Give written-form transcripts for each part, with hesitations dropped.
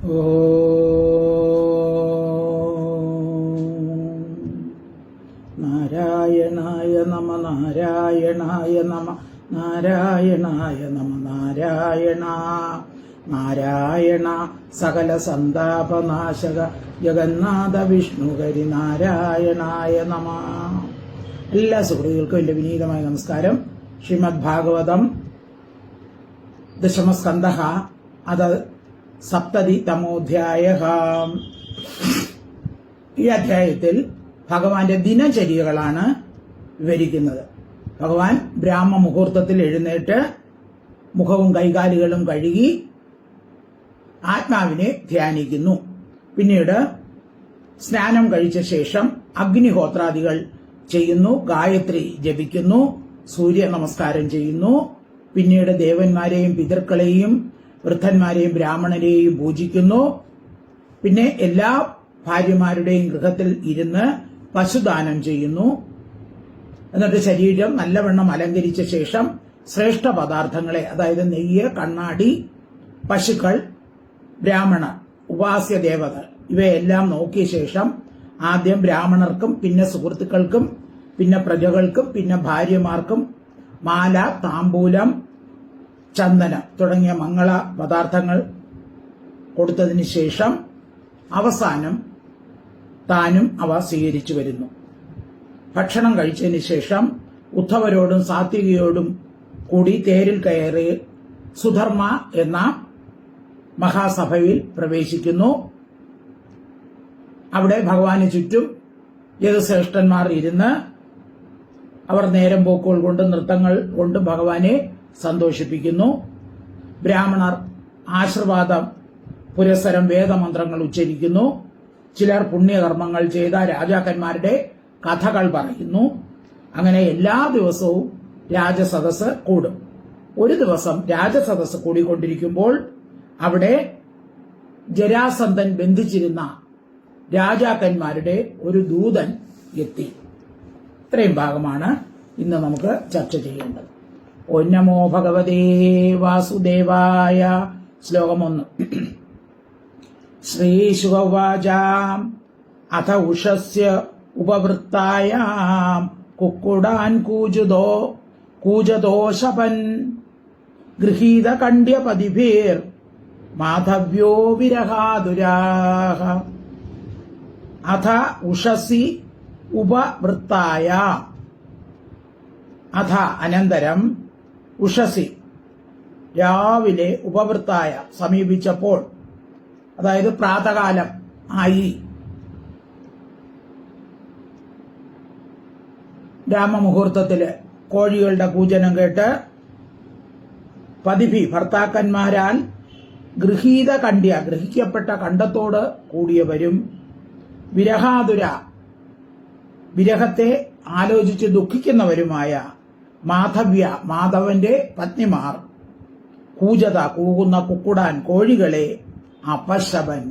ഓ നാരായണായ നമ നാരായണായ നമ നാരായണായ നമ നാരായണ നാരായണ സകല സന്താപനാശക ജഗന്നാഥ വിഷ്ണുഹരി നാരായണായ നമ. എല്ലാ സുഹൃത്തുക്കൾക്കും എന്റെ വിനീതമായ നമസ്കാരം. ശ്രീമദ് ഭാഗവതം ദശമസ്കന്ധ അത് സപ്തതി തമോധ്യായ. ഈ അധ്യായത്തിൽ ഭഗവാന്റെ ദിനചര്യകളാണ് വിവരിക്കുന്നത്. ഭഗവാൻ ബ്രാഹ്മ മുഹൂർത്തത്തിൽ എഴുന്നേറ്റ് മുഖവും കൈകാലുകളും കഴുകി ആത്മാവിനെ ധ്യാനിക്കുന്നു. പിന്നീട് സ്നാനം കഴിച്ച ശേഷം അഗ്നിഹോത്രാദികൾ ചെയ്യുന്നു, ഗായത്രി ജപിക്കുന്നു, സൂര്യ നമസ്കാരം ചെയ്യുന്നു. പിന്നീട് ദേവന്മാരെയും പിതൃക്കളെയും വൃദ്ധന്മാരെയും ബ്രാഹ്മണരെയും പൂജിക്കുന്നു. പിന്നെ എല്ലാ ഭാര്യമാരുടെയും ഗൃഹത്തിൽ ഇരുന്ന് പശുദാനം ചെയ്യുന്നു. എന്നിട്ട് ശരീരം നല്ലവണ്ണം അലങ്കരിച്ച ശേഷം ശ്രേഷ്ഠ പദാർത്ഥങ്ങളെ, അതായത് നെയ്യ്, കണ്ണാടി, പശുക്കൾ, ബ്രാഹ്മണർ, ഉപാസ്യ ദേവത ഇവയെല്ലാം നോക്കിയ ശേഷം ആദ്യം ബ്രാഹ്മണർക്കും പിന്നെ സുഹൃത്തുക്കൾക്കും പിന്നെ പ്രജകൾക്കും പിന്നെ ഭാര്യമാർക്കും മാല, താമ്പൂലം, ചന്ദനം തുടങ്ങിയ മംഗള പദാർത്ഥങ്ങൾ കൊടുത്തതിന് ശേഷം അവസാനം താനും അവ സ്വീകരിച്ചു വരുന്നു. ഭക്ഷണം കഴിച്ചതിന് ശേഷം ഉദ്ധവരോടും സാത്വികയോടും കൂടി തേരിൽ കയറി സുധർമ്മ എന്ന മഹാസഭയിൽ പ്രവേശിക്കുന്നു. അവിടെ ഭഗവാന് ചുറ്റും യദുശ്രേഷ്ഠന്മാർ ഇരുന്ന് അവർ നേരം പോക്കുകൾ കൊണ്ടും നൃത്തങ്ങൾ കൊണ്ടും ഭഗവാനെ സന്തോഷിപ്പിക്കുന്നു. ബ്രാഹ്മണർ ആശീർവാദം പുരസ്സരം വേദമന്ത്രങ്ങൾ ഉച്ചരിക്കുന്നു. ചിലർ പുണ്യകർമ്മങ്ങൾ ചെയ്ത രാജാക്കന്മാരുടെ കഥകൾ പറയുന്നു. അങ്ങനെ എല്ലാ ദിവസവും രാജസദസ് കൂടും. ഒരു ദിവസം രാജസദസ് കൂടിക്കൊണ്ടിരിക്കുമ്പോൾ അവിടെ ജരാസന്ധൻ ബന്ധിച്ചിരുന്ന രാജാക്കന്മാരുടെ ഒരു ദൂതൻ എത്തി. ഇത്രയും ഭാഗമാണ് ഇന്ന് നമുക്ക് ചർച്ച ചെയ്യേണ്ടത്. ഓം നമോ ഭഗവതേ വാസുദേവായ. ശ്ലോകം 1. ശ്രീശുകവാച അഥ ഉഷസ്യ ഉപവൃത്തായാം കുക്കുടാൻ കൂജദോഷപൻ ഗൃഹീത കണ്ഡ്യപതിഭിർ മാധവ്യോ വിരഹാതുരാഹ. അഥ ഉഷസി ഉപവൃത്തായ. അഥ അനന്തരം ഉഷസി രാവിലെ ഉപവൃത്തായ സമീപിച്ചപ്പോൾ, അതായത് പ്രാതകാലം ആയി, ബ്രാഹ്മമുഹൂർത്തത്തില് കോഴികളുടെ കൂജനം കേട്ട് പതിഭി ഭർത്താക്കന്മാരാൽ ഗൃഹീത കണ്ഡ്യ ഗ്രഹിക്കപ്പെട്ട കണ്ഠത്തോട് കൂടിയവരും വിരഹാതുര വിരഹത്തെ ആലോചിച്ച് ദുഃഖിക്കുന്നവരുമായ മാധവ്യ മാധവന്റെ പത്നിമാർ കൂജത കൂകുന്ന കുക്കുടാൻ കോഴികളെ അപശപൻ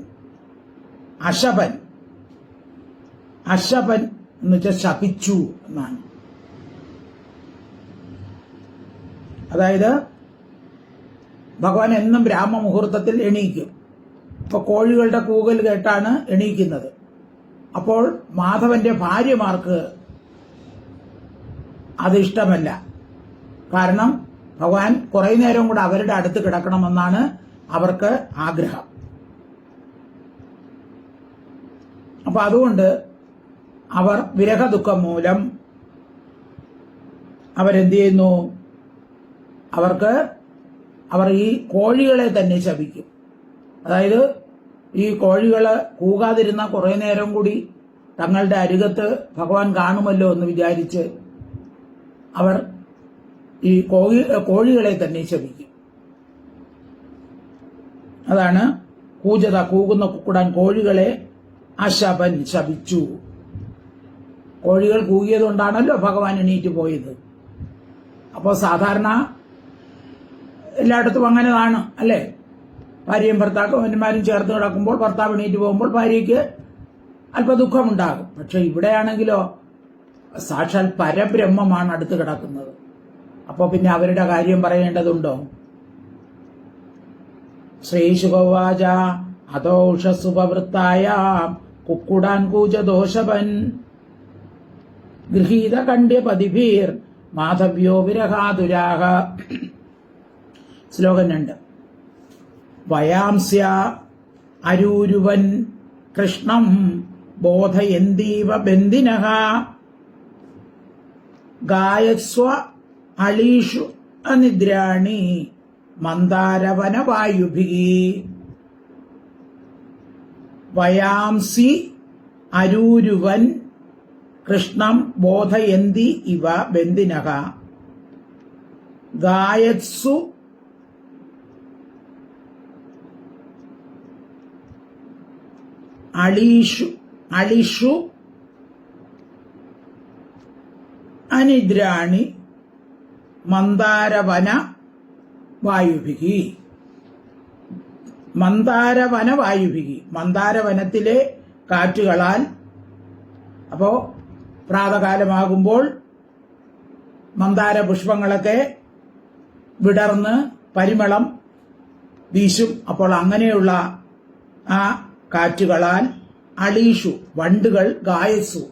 അശപൻ അശപൻ എന്ന് വെച്ചാൽ ശപിച്ചു എന്നാണ്. അതായത് ഭഗവാൻ എന്നും ബ്രാഹ്മ മുഹൂർത്തത്തിൽ എണീക്കും. ഇപ്പൊ കോഴികളുടെ കൂകൽ കേട്ടാണ് എണീക്കുന്നത്. അപ്പോൾ മാധവന്റെ ഭാര്യമാർക്ക് അതിഷ്ടമല്ല. കാരണം ഭഗവാൻ കുറെ നേരം കൂടെ അവരുടെ അടുത്ത് കിടക്കണമെന്നാണ് അവർക്ക് ആഗ്രഹം. അപ്പൊ അതുകൊണ്ട് അവർ വിരഹദുഃഖം മൂലം അവരെന്ത് ചെയ്യുന്നു? അവർ ഈ കോഴികളെ തന്നെ ശപിക്കും. അതായത് ഈ കോഴികള് കൂകാതിരുന്ന കുറെ നേരം കൂടി തങ്ങളുടെ അരികത്ത് ഭഗവാൻ കാണുമല്ലോ എന്ന് വിചാരിച്ച് അവർ ഈ കോഴികളെ തന്നെ ശപിക്കും. അതാണ് കൂജത കൂകുന്ന കുക്കുടാൻ കോഴികളെ അശപൻ ശപിച്ചു. കോഴികൾ കൂകിയതുകൊണ്ടാണല്ലോ ഭഗവാൻ എണീറ്റ് പോയത്. അപ്പോൾ സാധാരണ എല്ലായിടത്തും അങ്ങനെയാണ് അല്ലേ? ഭാര്യയും ഭർത്താക്കന്മാരും ചേർത്ത് കിടക്കുമ്പോൾ ഭർത്താവ് എണീറ്റ് പോകുമ്പോൾ ഭാര്യയ്ക്ക് അല്പ ദുഃഖമുണ്ടാകും. പക്ഷെ ഇവിടെയാണെങ്കിലോ സാക്ഷാൽ പരബ്രഹ്മമാണ് അടുത്ത് കിടക്കുന്നത്. അപ്പോൾ പിന്നെ അവരുടെ കാര്യം പറയേണ്ടതുണ്ടോ? ശ്രീശുകവാച അതോഷസുപവൃത്തായ കുക്കുടാൻ കൂജദോഷവൻ ഗൃഹീത കണ്ഡ്യപതിഭീർ മാധവ്യോ വിരഹാതുരാഹ. ശ്ലോകം 2. വയാംസ്യ അരൂരുവൻ കൃഷ്ണം ബോധയന്തീവ ബന്ധിനഃ ഗായസ്വ അളീഷു അനിദ്രാണി മന്ദാരവനവായുഭിः. വയാംസി അരൂരുവൻ കൃഷ്ണം ബോധയന്തി ഇവ ബന്ധിനഃ ഗായത്സു അളിഷു അനിദ്രാണി മന്ദാരവന വായുഭിഹി. മന്ദാരവന വായുഭിഹി, മന്ദാരവനത്തിലെ കാറ്റുകളാൽ. അപ്പോ പ്രാതകാലമാകുമ്പോൾ മന്ദാര പുഷ്പങ്ങളൊക്കെ വിടർന്ന് പരിമളം വീശും. അപ്പോൾ അങ്ങനെയുള്ള ആ കാറ്റുകളാൽ അളീഷു വണ്ടുകൾ ഗായസു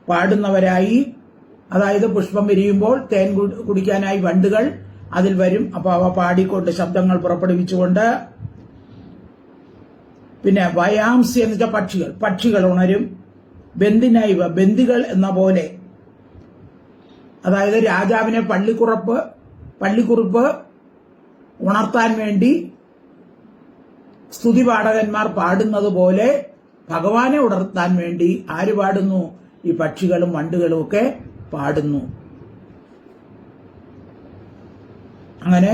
പാടുന്നവരായി, അതായത് പുഷ്പം വിരിയുമ്പോൾ തേൻ കുടിക്കാനായി വണ്ടുകൾ അതിൽ വരും. അപ്പോൾ അവ പാടിക്കൊണ്ട് ശബ്ദങ്ങൾ പുറപ്പെടുവിച്ചുകൊണ്ട്. പിന്നെ വയാംസി എന്ന് വെച്ചാൽ പക്ഷികൾ ഉണരും. ബന്ദിനൈവ ബന്ദികൾ എന്ന പോലെ, അതായത് രാജാവിനെ പള്ളിക്കുറിപ്പ് ഉണർത്താൻ വേണ്ടി സ്തുതിപാഠകന്മാർ പാടുന്നത് പോലെ ഭഗവാനെ ഉണർത്താൻ വേണ്ടി ആര് പാടുന്നു? ഈ പക്ഷികളും വണ്ടുകളും ഒക്കെ പാടുന്നു. അങ്ങനെ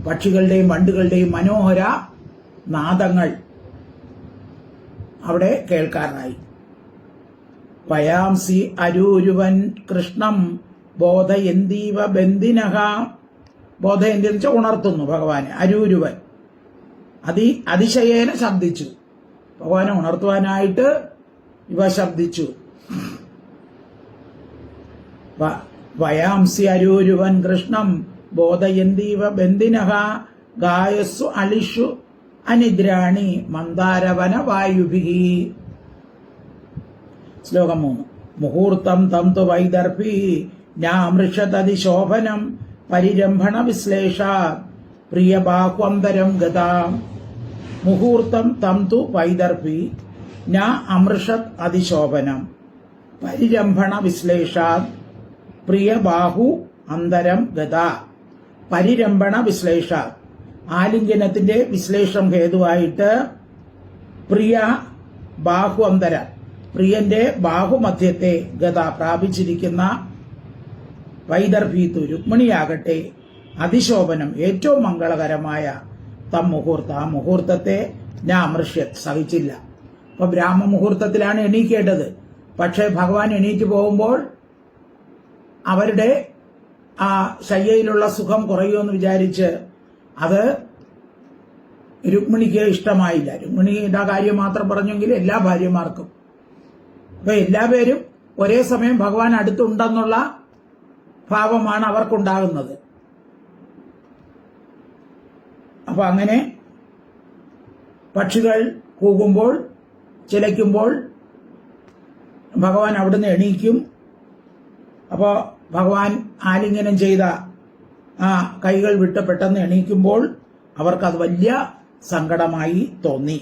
പക്ഷികളുടെയും വണ്ടുകളുടെയും മനോഹര നാദങ്ങൾ അവിടെ കേൾക്കാനായി. പയാംസി അരൂരുവൻ കൃഷ്ണം ബോധയന്തീവ ബന്ധിനഃ. ബോധയന്തി എന്ന് വെച്ചാൽ ഉണർത്തുന്നു ഭഗവാനെ. അരൂരുവൻ അതിശയേന ശബ്ദിച്ചു, ഭഗവാനെ ഉണർത്തുവാനായിട്ട് ഇവ ശബ്ദിച്ചു. വയാംസി അരൂരുവൻ കൃഷ്ണം ബോധയന്തീവ ബന്ധിനഃ ഗായസ്സു അളിഷു അനിദ്രാണി മന്ദാരവന വായുഭിഹി. ശ്ലോകം 3. മുഹൂർത്തം തം തു വൈദർഭി ജ്ഞാമൃഷതതിശോഭനം പരിരംഭണ വിശ്ലേഷാത് പ്രിയബാഹ്വന്തരം ഗതാം. മുഹൂർത്തം തം തു വൈദർഭി ന അമൃഷത് അതിശോഭനം പരിരംഭണ വിശ്ലേഷാത് പ്രിയബാഹു അന്തരം ഗത. പരിരംഭണ വിശ്ലേഷാത് ആലിംഗനത്തിന്റെ വിശ്ലേഷം ഹേതുവായിട്ട് പ്രിയ ബാഹു അന്തര പ്രിയന്റെ ബാഹുമധ്യത്തെ ഗത പ്രാപിച്ചിരിക്കുന്ന വൈദർഭീതു രുക്മിണിയാകട്ടെ അതിശോഭനം ഏറ്റവും മംഗളകരമായ തം മുഹൂർത്ത ആ മുഹൂർത്തത്തെ ഞാൻ അമൃഷ്യത് സഹിച്ചില്ല. അപ്പൊ ബ്രാഹ്മ മുഹൂർത്തത്തിലാണ് എണീക്കേണ്ടത്. പക്ഷേ ഭഗവാൻ എണീറ്റ് പോകുമ്പോൾ അവരുടെ ആ ശയ്യയിലുള്ള സുഖം കുറയുമെന്ന് വിചാരിച്ച് അത് രുക്മിണിക്ക് ഇഷ്ടമായില്ല. രുക്മിണിയുടെ കാര്യം മാത്രം പറഞ്ഞെങ്കിൽ എല്ലാ ഭാര്യമാർക്കും. അപ്പൊ എല്ലാവരും ഒരേ സമയം ഭഗവാൻ അടുത്തുണ്ടെന്നുള്ള ഭാവമാണ് അവർക്കുണ്ടാകുന്നത്. അപ്പൊ അങ്ങനെ പക്ഷികൾ കൂകുമ്പോൾ ചിലയ്ക്കുമ്പോൾ ഭഗവാൻ അവിടുന്ന് എണീക്കും. അപ്പോൾ ഭഗവാൻ ആലിംഗനം ചെയ്ത ആ കൈകൾ വിട്ട് പെട്ടെന്ന് എണീക്കുമ്പോൾ അവർക്കത് വലിയ സങ്കടമായി തോന്നി.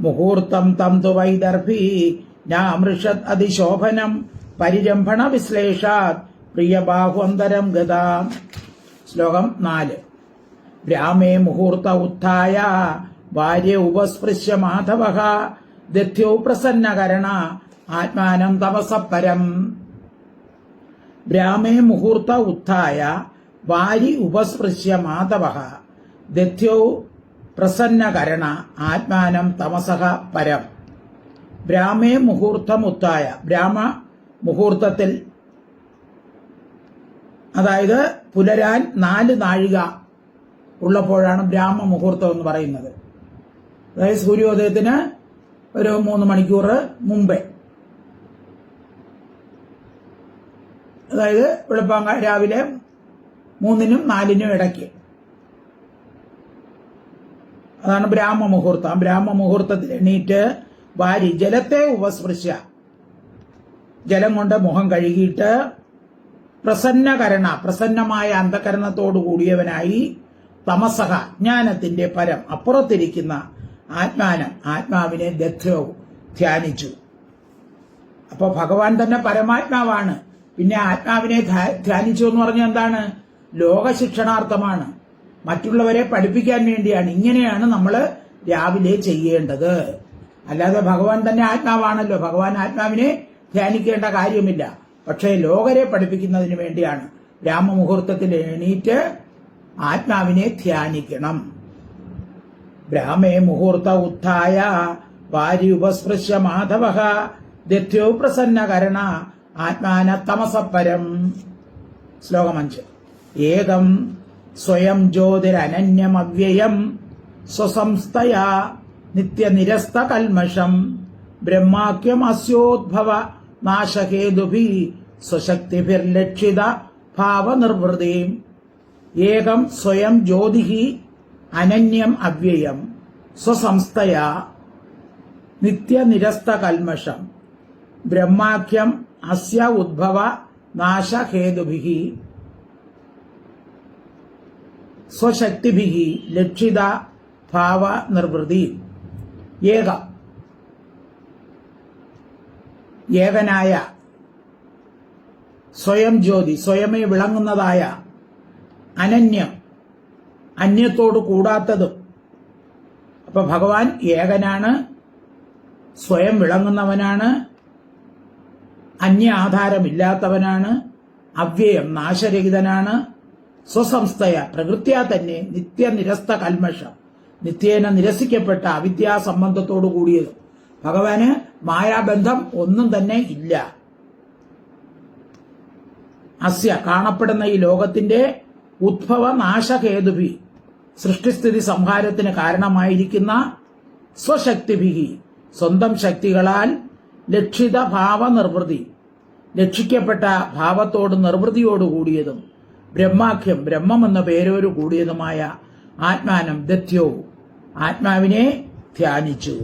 മുഹൂർത്തം തം തു വൈദർഭി നാമൃഷത് അതിശോഭനം പരിരംഭണ വിശ്ലേഷാത് പ്രിയബാഹുന്തരം ഗതാ. ശ്ലോകം 4. രാമേ മുഹൂർത്ത ഉത്ഥായ ഭാര്യ ഉപസ്പൃശ്യ മാധവഃ ദധ്യൗ പ്രസന്നകരണ ആത്മാനം തപസപരം. രാമേ മുഹൂർത്ത ഉത്ഥായ വാരി ഉപസ്പൃശ്യ മാധവഃ ദധ്യൗ പ്രസന്നകരണ ആത്മാനം തമസഃ പരം. ബ്രാഹ്മേ മുഹൂർത്തമുത്തായ ബ്രാഹ്മ മുഹൂർത്തത്തിൽ, അതായത് പുലരാൻ 4 നാഴിക ഉള്ളപ്പോഴാണ് ബ്രാഹ്മ മുഹൂർത്തം എന്ന് പറയുന്നത്. അതായത് സൂര്യോദയത്തിന് ഒരു 3 മണിക്കൂർ മുമ്പേ, അതായത് വെളുപ്പാങ്ക രാവിലെ 3-നും 4-നും ഇടയ്ക്ക്. അതാണ് ബ്രാഹ്മമുഹൂർത്തം. ബ്രാഹ്മമുഹൂർത്തത്തിൽ എണീറ്റ് വാരി ജലത്തെ ഉപസ്പൃശ്യ, ജലം കൊണ്ട് മുഖം കഴുകിയിട്ട് പ്രസന്നമായ അന്ധകരണത്തോടു കൂടിയവനായി തമസഹ ജ്ഞാനത്തിന്റെ പരം അപ്പുറത്തിരിക്കുന്ന ആത്മാവിനെ ദധ്യവും ധ്യാനിച്ചു. അപ്പൊ ഭഗവാൻ തന്നെ പരമാത്മാവാണ്. പിന്നെ ആത്മാവിനെ ധ്യാനിച്ചു എന്ന് പറഞ്ഞാൽ എന്താണ്? ലോകശിക്ഷണാർത്ഥമാണ്, മറ്റുള്ളവരെ പഠിപ്പിക്കാൻ വേണ്ടിയാണ്. ഇങ്ങനെയാണ് നമ്മൾ രാവിലെ ചെയ്യേണ്ടത്. അല്ലാതെ ഭഗവാൻ തന്നെ ആത്മാവാണല്ലോ, ഭഗവാൻ ആത്മാവിനെ ധ്യാനിക്കേണ്ട കാര്യമില്ല. പക്ഷേ ലോകരെ പഠിപ്പിക്കുന്നതിന് വേണ്ടിയാണ് ബ്രാഹ്മമുഹൂർത്തത്തിൽ എണീറ്റ് ആത്മാവിനെ ധ്യാനിക്കണം. ബ്രാഹ്മേ മുഹൂർത്ത ഉത്ഥായ വാരി ഉപസ്പൃശ്യ മാധവ ദധ്യോ പ്രസന്നകരണ ആത്മാന തമസപരം. ശ്ലോകം 5. ഏകം സ്വയം ജ്യോതിരനന്യമവ്യയം സ്വസംസ്ഥയാ നിത്യനിരസ്ത കൽമഷം ബ്രഹ്മാക്യം അസ്യോദ്ഭവ നാശഹേതുഭി സ്വശക്തിഭിർലക്ഷിത ഭാവനിർവൃതിം. ഏകം സ്വയം ജ്യോതിഹി അനന്യം അവ്യയം സ്വസംസ്ഥയാ നിത്യനിരസ്ത കൽമഷം ബ്രഹ്മാഖ്യം അസ്യ ഉദ്ഭവ നാശഹേതുഭിഹി സ്വശക്തിഭിഹി ലക്ഷിത ഭാവനിർവൃതി. ഏകനായ സ്വയം ജ്യോതി, സ്വയമേ വിളങ്ങുന്നതായ, അനന്യം അന്യത്തോട് കൂടാത്തതും. അപ്പൊ ഭഗവാൻ ഏകനാണ്, സ്വയം വിളങ്ങുന്നവനാണ്, അന്യ ആധാരമില്ലാത്തവനാണ്, അവ്യയം നാശരഹിതനാണ്, സ്വസംസ്ഥയ പ്രകൃത്യാ തന്നെ നിത്യനിരസ്ത കൽമഷം നിത്യേന നിരസിക്കപ്പെട്ട അവിദ്യാസംബന്ധത്തോടു കൂടിയതും. ഭഗവാന് മായാബന്ധം ഒന്നും തന്നെ ഇല്ല. അസ്യ കാണപ്പെടുന്ന ഈ ലോകത്തിന്റെ ഉദ്ഭവ നാശഹേതുഭി സൃഷ്ടിസ്ഥിതി സംഹാരത്തിന് കാരണമായിരിക്കുന്ന സ്വശക്തിഭിഹി സ്വന്തം ശക്തികളാൽ ലക്ഷിത ഭാവനിർവൃതി ലക്ഷിക്കപ്പെട്ട ഭാവത്തോട് നിർവൃതിയോടുകൂടിയതും ബ്രഹ്മാഖ്യം ബ്രഹ്മം എന്ന പേരോട് കൂടിയതുമായ ആത്മാനം ദധ്യോ ആത്മാവിനെ ധ്യാനിച്ചു.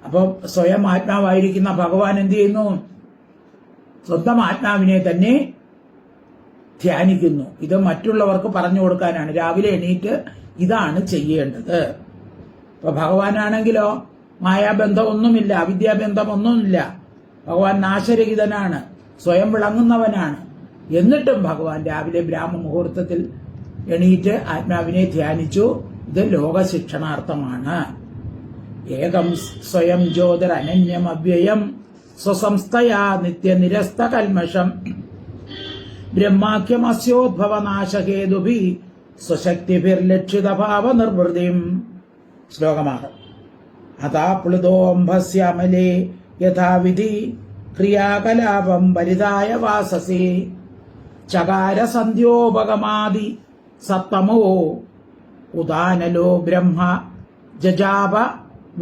അപ്പം സ്വയം ആത്മാവായിരിക്കുന്ന ഭഗവാൻ എന്ത് ചെയ്യുന്നു? സ്വന്തം ആത്മാവിനെ തന്നെ ധ്യാനിക്കുന്നു. ഇത് മറ്റുള്ളവർക്ക് പറഞ്ഞു കൊടുക്കാനാണ്. രാവിലെ എണീറ്റ് ഇതാണ് ചെയ്യേണ്ടത്. ഇപ്പൊ ഭഗവാനാണെങ്കിലോ മായാബന്ധം ഒന്നുമില്ല, അവിദ്യാബന്ധം ഒന്നുമില്ല. ഭഗവാൻ നാശരഹിതനാണ്, സ്വയം വിളങ്ങുന്നവനാണ്. എന്നിട്ടും ഭഗവാൻ രാവിലെ ബ്രാഹ്മമുഹൂർത്തത്തിൽ എണീറ്റ് ആത്മാവിനെ ധ്യാനിച്ചു. ഇത് ലോകശിക്ഷണാർത്ഥമാണ്. ഏകം സ്വയം ജ്യോതിർ അനന്യം അവ്യയം സ്വസംസ്ഥയാ നിത്യനിരസ്ത കൽമഷം ബ്രഹ്മാഖ്യം അസ്യോദ്ഭവ നാശഹേതുഭി സ്വശക്തിഭിർലക്ഷിത ഭാവനിർവൃതിം. ശ്ലോകമാണ്. അതാപ്ലുതോംഭസ്യമലേ യഥാവിധി ക്രിയാകലാപം പരിതായ വാസസി ചകാര സന്ധ്യോപഗമാദി സത്തമോ ഉദാനലോ ബ്രഹ്മ ജജാപ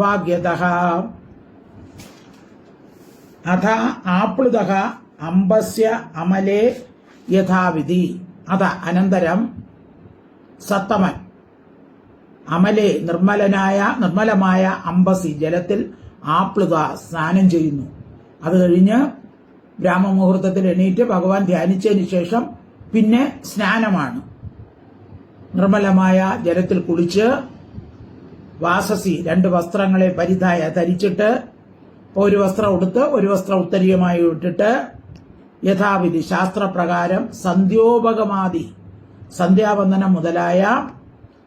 വാഗ്യതഃ. അഥ ആപ്ലുതഃ അംബസ്യ അമലേ യഥാവിധി. അത അനന്തരം സത്തമൻ അമലേ നിർമ്മലമായ അംബസി ജലത്തിൽ ആപ്ലുത സ്നാനം ചെയ്യുന്നു. അത് കഴിഞ്ഞ് ബ്രാഹ്മമുഹൂർത്തത്തിൽ എണീറ്റ് ഭഗവാൻ ധ്യാനിച്ചതിന് ശേഷം പിന്നെ സ്നാനമാണ്. നിർമ്മലമായ ജലത്തിൽ കുളിച്ച് വാസസി 2 വസ്ത്രങ്ങളെ പരിധായ ധരിച്ചിട്ട് ഒരു വസ്ത്രം ഉടുത്ത് ഒരു വസ്ത്രം ഉത്തരീയമായി ഇട്ടിട്ട് യഥാവിധി ശാസ്ത്രപ്രകാരം സന്ധ്യോപഗമാദി സന്ധ്യാവന്ദനം മുതലായ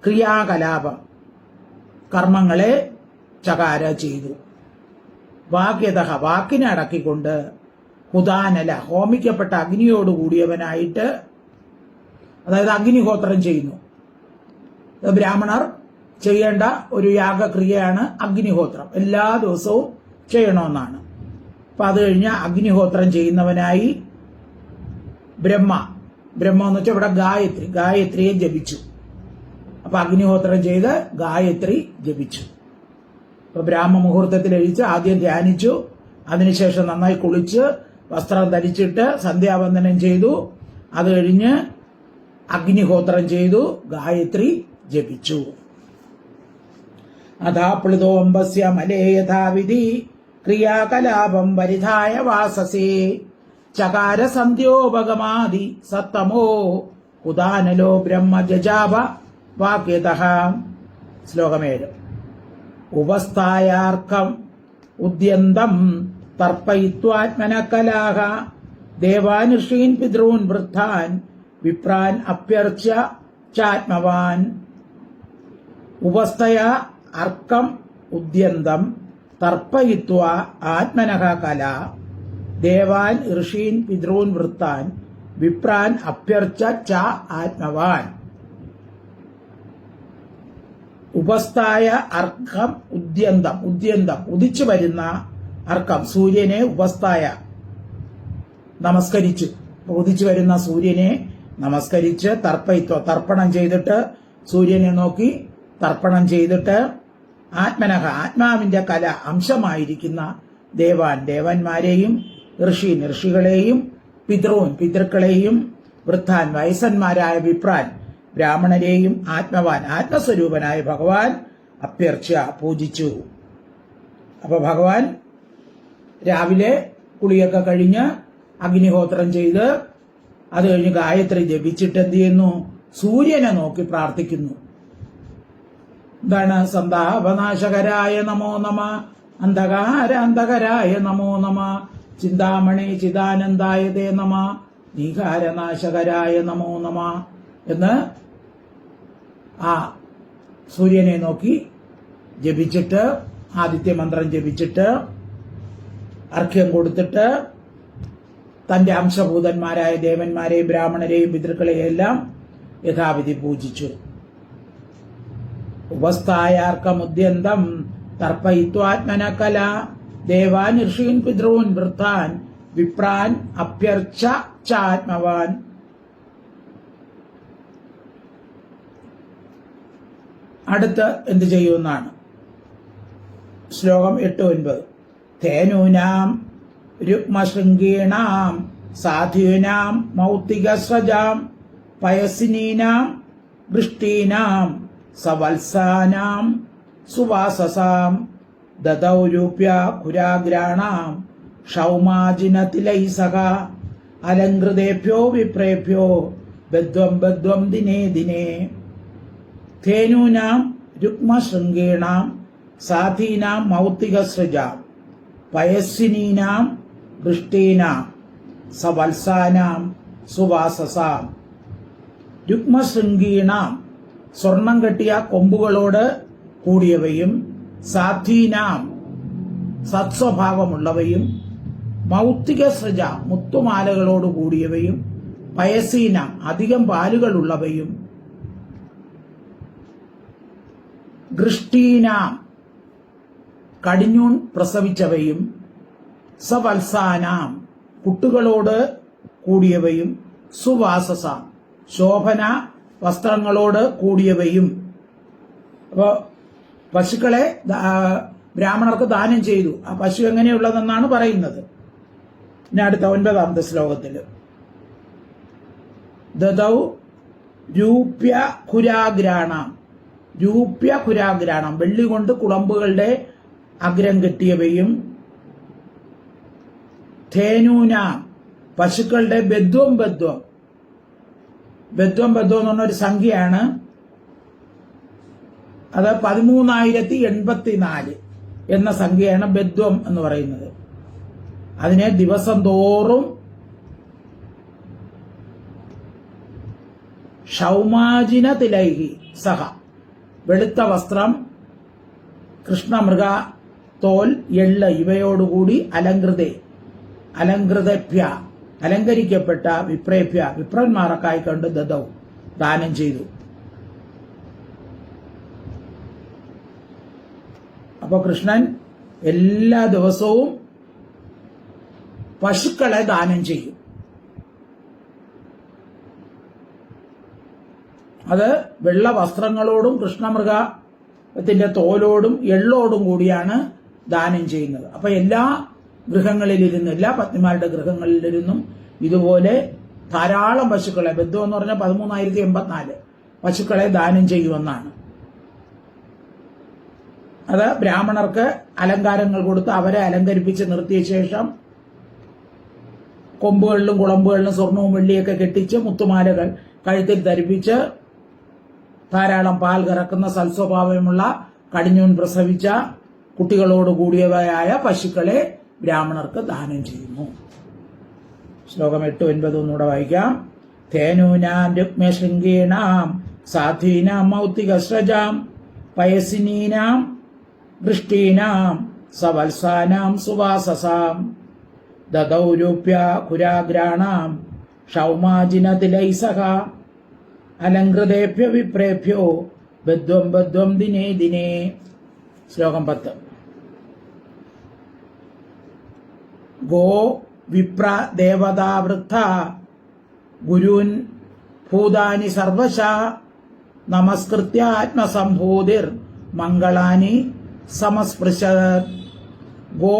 ക്രിയാകലാപം കർമ്മങ്ങളെ ചകാര ചെയ്തു. വാഗ്യത വാക്കിനെ അടക്കിക്കൊണ്ട് ഹുദാനല ഹോമിക്കപ്പെട്ട അഗ്നിയോടുകൂടിയവനായിട്ട്, അതായത് അഗ്നിഹോത്രം ചെയ്യുന്നു. ബ്രാഹ്മണർ ചെയ്യേണ്ട ഒരു യാഗക്രിയയാണ് അഗ്നിഹോത്രം. എല്ലാ ദിവസവും ചെയ്യണമെന്നാണ്. അപ്പൊ അത് കഴിഞ്ഞ് അഗ്നിഹോത്രം ചെയ്യുന്നവനായി ബ്രഹ്മം എന്ന് വെച്ചാൽ ഇവിടെ ഗായത്രിയെ ജപിച്ചു. അപ്പൊ അഗ്നിഹോത്രം ചെയ്ത് ഗായത്രി ജപിച്ചു. അപ്പൊ ബ്രാഹ്മമുഹൂർത്തത്തിൽ എഴുതിച്ച് ആദ്യം ധ്യാനിച്ചു, അതിനുശേഷം നന്നായി കുളിച്ച് വസ്ത്രം ധരിച്ചിട്ട് സന്ധ്യാവന്ദനം ചെയ്തു. അത് കഴിഞ്ഞ് അഗ്നിഹോത്രം ചെയ്തു, ഗായത്രി ജപിച്ചു. അഥാപ്ലുതോംബസ്യ മലേ യഥാവിധി ക്രിയാകലാപം പരിധായ വാസസേ ചകാര സന്ധ്യോപഗമാദി സത്തമോ ഉദാനലോ ബ്രഹ്മ ജജാപ വാക്യതഃ. ശ്ലോകം 7. ഉപസ്ഥായാർക്കം ഉദ്യന്തം തർപ്പയിത്വാത്മന കലാഹ ദേവാൻ ഋഷീൻ പിതॄൻ വൃദ്ധാൻ വിപ്രാൻ അഭ്യർച്ച്യ ചാത്മവാൻ. ഉപസ്ഥയ അർക്കം ഉദ്യന്തം തർപ്പയിത്വാ ആത്മനഃ കലാ ദേവാൻ ഋഷീൻ പിതॄൻ വൃത്താൻ വിപ്രാൻ അഭ്യർച്ച്യ ച ആത്മവാൻ. ഉപസ്ഥായ അർക്കം ഉദ്യന്തം. ഉദ്യന്തം ഉദിച്ചു വരുന്ന അർക്കം സൂര്യനെ ഉപസ്ഥായ നമസ്കരിച്ചു. ഉദിച്ചു വരുന്ന സൂര്യനെ നമസ്കരിച്ച് തർപ്പയിത്വ തർപ്പണം ചെയ്തിട്ട് സൂര്യനെ നോക്കി തർപ്പണം ചെയ്തിട്ട് ആത്മനഃ ആത്മാവിന്റെ കല അംശമായിരിക്കുന്ന ദേവാൻ ദേവന്മാരെയും ഋഷീൻ ഋഷികളെയും പിതൃൻ പിതൃക്കളെയും വൃദ്ധാൻ വയസ്സന്മാരായ വിപ്രാൻ ബ്രാഹ്മണരെയും ആത്മവാൻ ആത്മസ്വരൂപനായ ഭഗവാൻ അഭ്യർച്ച്യ പൂജിച്ചു. അപ്പൊ ഭഗവാൻ രാവിലെ കുളിയൊക്കെ കഴിഞ്ഞ് അഗ്നിഹോത്രം ചെയ്ത് അത് കഴിഞ്ഞ് ഗായത്രി ജപിച്ചിട്ട് എന്ത് ചെയ്യുന്നു? സൂര്യനെ നോക്കി പ്രാർത്ഥിക്കുന്നു. എന്താണ്? സന്താപനാശകരായ നമോ നമ, അന്ധകാരാന്തകരായ നമോ നമ, ചിന്താമണി ചിദാനന്ദായ തേ നമ, നീകാരനാശകരായ നമോ നമ എന്ന് ആ സൂര്യനെ നോക്കി ജപിച്ചിട്ട് ആദിത്യ മന്ത്രം ജപിച്ചിട്ട് അർഘ്യം കൊടുത്തിട്ട് തന്റെ അംശഭൂതന്മാരായ ദേവന്മാരെയും ബ്രാഹ്മണരെയും പിതൃക്കളെയും എല്ലാം യഥാവിധി പൂജിച്ചു. ഉപസ്ഥായാർക്കമുദ്യന്തം തർപ്പയിത്വാത്മന കല ദേവാൻ ഋഷീൻ പിതॄൻ വൃത്താൻ വിപ്രാൻ അഭ്യർച്ച്യ ചാത്മവാൻ. അടുത്ത് എന്ത് ചെയ്യുമെന്നാണ് ശ്ലോകം 8-9. തേനൂനാം രുക്മശൃംഗീണാം സാധൂനാം മൗക്തികസ്വജാം പയസിനീനാം വൃഷ്ടീനാം സവത്സാനാം സുവാസസാം ദദൗ രൂപ്യ കുരാഗ്രാണാം ക്ഷൗമാജിനതിലൈസഹ അലങ്കൃതേഭ്യോ വിപ്രേഭ്യോ ബദ്ധ്വം ബദ്ധ്വം ദിനേ ദിനേ. ധേനൂനാം രുക്മശൃംഗീണാം സാധീനാം മൗക്തികസ്രജാം പയസ്സിനീനാം വൃഷ്ടീനാം സവത്സാനാം സുവാസസാം. രുക്മശൃംഗീണാം സ്വർണം കെട്ടിയ കൊമ്പുകളോട് കൂടിയവയും സാധീനാം സത്സ്വഭാവമുള്ളവയും മൗക്തികസ്രജ മുത്തുമാലകളോട് കൂടിയവയും പയസീനാം അധികം പാലുകളുള്ളവയും ഗൃഷ്ടീനാം കടിഞ്ഞൂൺ പ്രസവിച്ചവയും സവത്സാനാം കുട്ടുകളോട് കൂടിയവയും സുവാസസാം ശോഭന വസ്ത്രങ്ങളോട് കൂടിയവയും. അപ്പോ പശുക്കളെ ബ്രാഹ്മണർക്ക് ദാനം ചെയ്തു. ആ പശു എങ്ങനെയുള്ളതെന്നാണ് പറയുന്നത്. ഇനി അടുത്ത 9-ാമത്തെ ശ്ലോകത്തിൽ ദദൗ രൂപ്യ ഖുരാഗ്രാണാം. രൂപ്യ ഖുരാഗ്രാണം വെള്ളി കൊണ്ട് കുളമ്പുകളുടെ അഗ്രം കെട്ടിയവയും ധേനൂന പശുക്കളുടെ ബദ്ധ്വം ബദ്ധ്വം ബദ്ധ്വം ബദ്ധ്വം എന്ന് പറഞ്ഞൊരു സംഖ്യയാണ്. അത് 13,084 എന്ന സംഖ്യയാണ് ബദ്ധ്വം എന്ന് പറയുന്നത്. അതിനെ ദിവസം തോറും ക്ഷൗമാജിന തിലൈഹി സഹ വെളുത്ത വസ്ത്രം കൃഷ്ണമൃഗ തോൽ എള്ള് ഇവയോടുകൂടി അലങ്കൃതഭ്യ അലങ്കരിക്കപ്പെട്ട വിപ്രേഭ്യ വിപ്രന്മാർക്കായി കണ്ട് ദദൗ ദാനം ചെയ്തു. അപ്പൊ കൃഷ്ണൻ എല്ലാ ദിവസവും പശുക്കളെ ദാനം ചെയ്യും. അത് വെള്ള വസ്ത്രങ്ങളോടും കൃഷ്ണമൃഗത്തിന്റെ തോലോടും എള്ളോടും കൂടിയാണ് ദാനം ചെയ്യുന്നത്. അപ്പൊ എല്ലാ ഗൃഹങ്ങളിലിരുന്നും എല്ലാ പത്നിമാരുടെ ഗൃഹങ്ങളിലിരുന്നും ഇതുപോലെ ധാരാളം പശുക്കളെ ബദ്ധു എന്ന് പറഞ്ഞാൽ 13,084 പശുക്കളെ ദാനം ചെയ്യുമെന്നാണ്. അത് ബ്രാഹ്മണർക്ക് അലങ്കാരങ്ങൾ കൊടുത്ത് അവരെ അലങ്കരിപ്പിച്ച് നിർത്തിയ ശേഷം കൊമ്പുകളിലും കുളമ്പുകളിലും സ്വർണവും വെള്ളിയൊക്കെ കെട്ടിച്ച് മുത്തുമാലകൾ കഴുത്തിൽ ധരിപ്പിച്ച് ധാരാളം പാൽ കറക്കുന്ന സൽസ്വഭാവമുള്ള കടിഞ്ഞൂൻ പ്രസവിച്ച കുട്ടികളോട് കൂടിയവയായ പശുക്കളെ ബ്രാഹ്മണർക്ക് ദാനം ചെയ്യുന്നു. ശ്ലോകം 8-9 ഒന്നുകൂടെ വായിക്കാം. തേനൂനാം രുക്മശൃംഗീണാം സാധ്വീനാം മൗക്തികസ്രജാം പയസിനീനാം ദൃഷ്ടീനാം സവത്സാനാം സുവാസസാം ദദൗരൂപ്യ കുരാഗ്രാണാം ക്ഷൗമാജിനതിലൈസഹ അലങ്കൃതേഭ്യ വിപ്രേഭ്യോ ബദ്ധ്വം ബദ്ധ്വം ദിനേ ദിനേ. ശ്ലോകം 10. ഗോ വിപ്ര ദേവതാവൃദ്ധ ഗുരുൻ ഭൂതാനി സർവശ നമസ്കൃത്യ ആത്മസംഭൂതിർ മംഗളാനി സമസ്പൃശത്. ഗോ